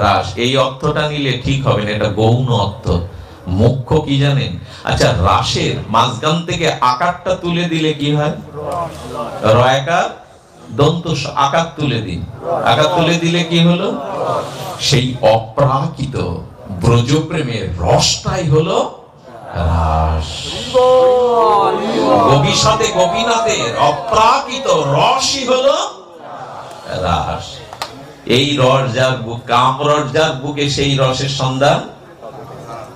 রাস। এই অর্থটা নিলে ঠিক হবে না, এটা গৌণ অর্থ। মুখ্য কি জানেন? আচ্ছা, রাসের মাঝখান থেকে আকারটা তুলে দিলে কি হয়? রয়াকার দন্ত আকার তুলে দিন, আকার তুলে দিলে কি হলো? সেই অপ্রাকৃত ব্রজপ্রেমের রসটাই হলো রাস। গোপীর সাথে গোপীনাথের অপ্রাকৃত রসই হলো রাস। এই রস যার বুক, কাম রস যার বুকে, সেই রসের সন্ধান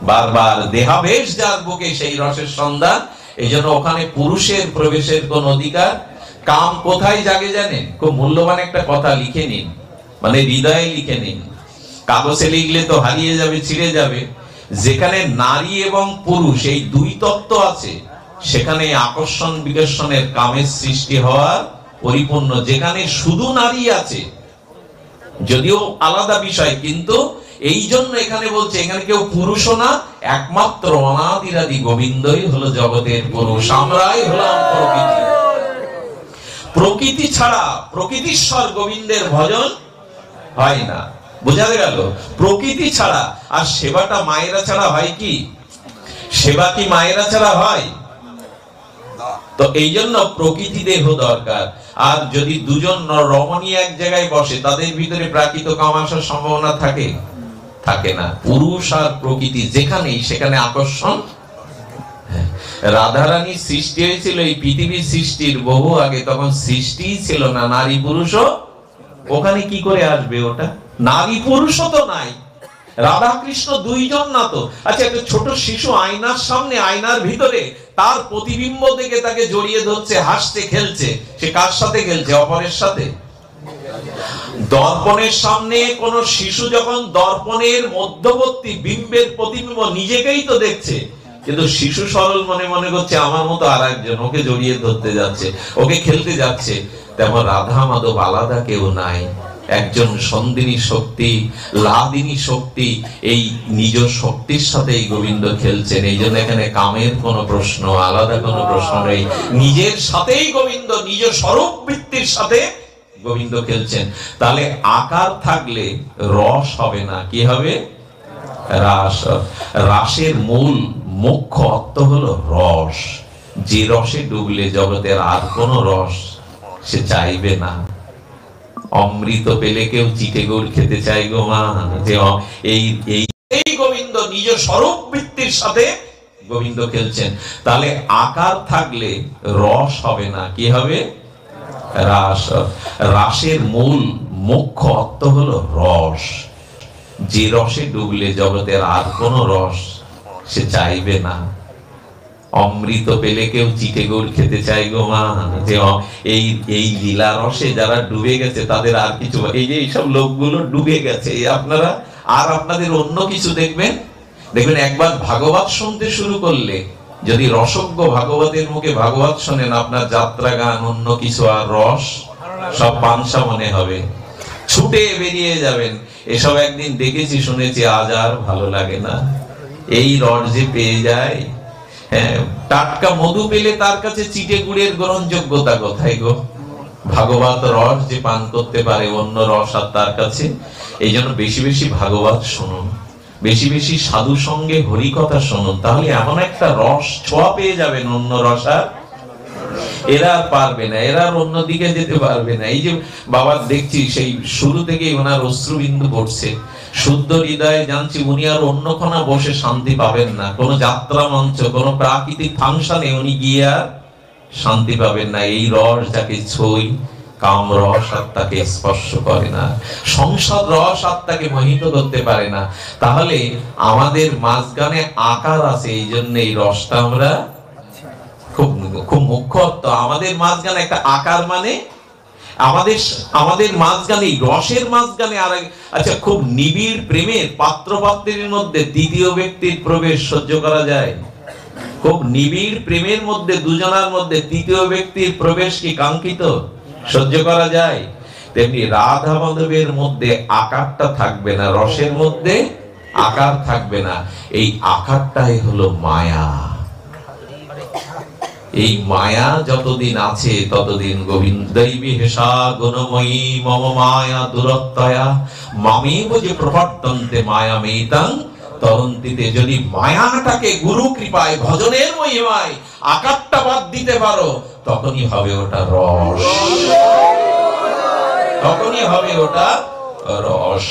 বারবার, দেহাবেশ যার বুকে, সেই রসের সন্ধান। এই জন্য ওখানে পুরুষের প্রবেশের কোন অধিকার। কাম কোথায় জাগে জানেন? খুব মূল্যবান একটা কথা লিখে নিন, মানে হৃদয়ে লিখে নিন, কাগজে লিখলে তো হারিয়ে যাবে, ছিঁড়ে যাবে। যেখানে নারী এবং পুরুষ এই দুই তত্ত্ব আছে, সেখানে আকর্ষণ বিকর্ষণের কামের সৃষ্টি হওয়ার পরিপূর্ণ। যেখানে শুধু নারী আছে, যদিও আলাদা বিষয়, কিন্তু এই জন্য এখানে বলছে এখানে কেউ পুরুষও না, একমাত্র অনাদিরাদি গোবিন্দই হলো জগতের পুরুষ। আমরাই হলাম প্রকৃতি। প্রকৃতি ছাড়া প্রকৃতিশ্বর গোবিন্দের ভজন হয় না। বোঝা গেল? প্রকৃতি ছাড়া। আর সেবাটা মায়েরা ছাড়া হয় কি? সেবা কি মায়েরা ছাড়া হয়? তো এই জন্য প্রকৃতি দেহ দরকার। আর যদি দুজন রমণী এক জায়গায় বসে, তাদের ভিতরে প্রাকৃত কাম আসার সম্ভাবনা থাকে? থাকে না। পুরুষ আর প্রকৃতি যেখানেই, সেখানে আকর্ষণ। রাধারানীর সৃষ্টি হয়েছিল এই পৃথিবীর সৃষ্টির বহু আগে, তখন সৃষ্টিই ছিল না নারী পুরুষও। ওখানে কি করে আসবে ওটা? নারী পুরুষও তো নাই, রাধা কৃষ্ণ দুইজন না তো। আচ্ছা, একটা ছোট শিশু আয়নার সামনে, আয়নার ভিতরে তার প্রতিবিম্ব দেখে তাকে জড়িয়ে ধরছে, হাসছে, খেলছে। সে কার সাথে খেলছে? অপরের সাথে। দর্পণের সামনে কোন শিশু যখন দর্পণের মধ্যবর্তী বিম্বের প্রতিবিম্ব নিজেকেই তো দেখছে, কিন্তু শিশু সরল মনে মনে করছে আমার মতো আর একজন ওকে জড়িয়ে ধরতে যাচ্ছে, ওকে খেলতে যাচ্ছে। তেমন রাধা মাধব আলাদা কেউ নাই, একজন সন্দিনী শক্তি, লাদিনী শক্তি, এই নিজ শক্তির সাথে এই গোবিন্দ খেলছেন। এই জন্য এখানে কামের কোনো প্রশ্ন, আলাদা কোনো প্রশ্ন নেই। নিজের সাথেই গোবিন্দ, নিজ স্বরূপ বৃত্তির সাথে গোবিন্দ খেলছেন। তাহলে আকার থাকলে রস হবে না, কি হবে? রাস। রাসের মূল মুখ্য অর্থ হলো রস। যে রসে ডুবলে জগতের আর কোন রস সে চাইবে না। অমৃত পেলে কেউ চিটে গুড় খেতে চাই গো মা। যে এই গোবিন্দ নিজ স্বরূপ বৃত্তির সাথে গোবিন্দ খেলছেন। তাহলে আকার থাকলে রস হবে না, কি হবে? রাস। রাসের মূল মুখ্য অর্থ হলো রস। যে রসে ডুবলে জগতের আর কোন রস সে চাইবে না। অমৃত পেলে কেউ চিটে গুড় খেতে চাই গো মা। যে এই লীলা রসে যারা ডুবে গেছে তাদের আর কিছু, এই যে এইসব লোকগুলো ডুবে গেছে, আপনারা আর আপনাদের অন্য কিছু দেখবেন। একবার ভাগবত শুনতে শুরু করলে, যদি রসজ্ঞ ভাগবতের মুখে ভাগবত শোনেন, আপনার যাত্রা গান, অন্য কিছু আর রস সব পানসা মনে হবে, ছুটে বেরিয়ে যাবেন। এসব একদিন দেখেছি, শুনেছি, আজ আর ভালো লাগে না। এই রস যে পেয়ে যায়, টাটকা মধু পেলে তার কাছে চিটে গুড়ের গ্রহণযোগ্যতা কোথায় গো? ভাগবত রস যে পান করতে পারে, অন্য রস আর তার কাছে। এই জন্য বেশি বেশি ভাগবত শুনুন, বেশি বেশি সাধু সঙ্গে হরি কথা শুনুন, তাহলে এমন একটা রস ছোঁয়া পেয়ে যাবেন, অন্য রস আর এরা পারবে না, এরা অন্যদিকে যেতে পারবে না। এই যে বাবা দেখছি সেই শুরু থেকেই ওনার অশ্রুবিন্দু পড়ছে, শুদ্ধ হৃদয়ে জানছি উনি আর অন্যখানা বসে শান্তি পাবেন না। কোন যাত্রা মঞ্চ, কোন প্রাকৃতিক ফাংশনে উনি গিয়ে আর শান্তি পাবেন না। এই রস যাকে ছই, কাম রস আত্মাকে স্পর্শ করে না, সংসার রস আত্মাকে মোহিত করতে পারে না। তাহলে আমাদের মাঝখানে আকার আছে, এই জন্য এই রসটা আমরা খুব খুব মুখ্য অর্থ। আমাদের মাঝখানে একটা আকার, মানে আমাদের মাঝখানে, রসের মাঝখানে আর। আচ্ছা, খুব নিবিড় প্রেমের পাত্র পাত্রীর মধ্যে তৃতীয় ব্যক্তির প্রবেশ সহ্য করা যায়? খুব নিবিড় প্রেমের মধ্যে দুজনের মধ্যে তৃতীয় ব্যক্তির প্রবেশ কি কাঙ্ক্ষিত? সহ্য করা যায়? তেমনি রাধা মাধবের মধ্যে আকারটা থাকবে না, রসের মধ্যে আকার থাকবে না। এই আকারটাই হলো মায়া। এই মায়া যতদিন আছে ততদিন গোবিন্দই বিহেষা গুণময়ী মম মায়া দুরত্যয়া মামেব যে প্রবর্তন্তে মায়ামেতাং তরন্তিতে। যদি মায়াটাকে গুরু কৃপায়, ভজনের মহিমায় আকারটা বাদ দিতে পারো, তখনই হবে ওটা রস। তখনই হবে ওটা রস।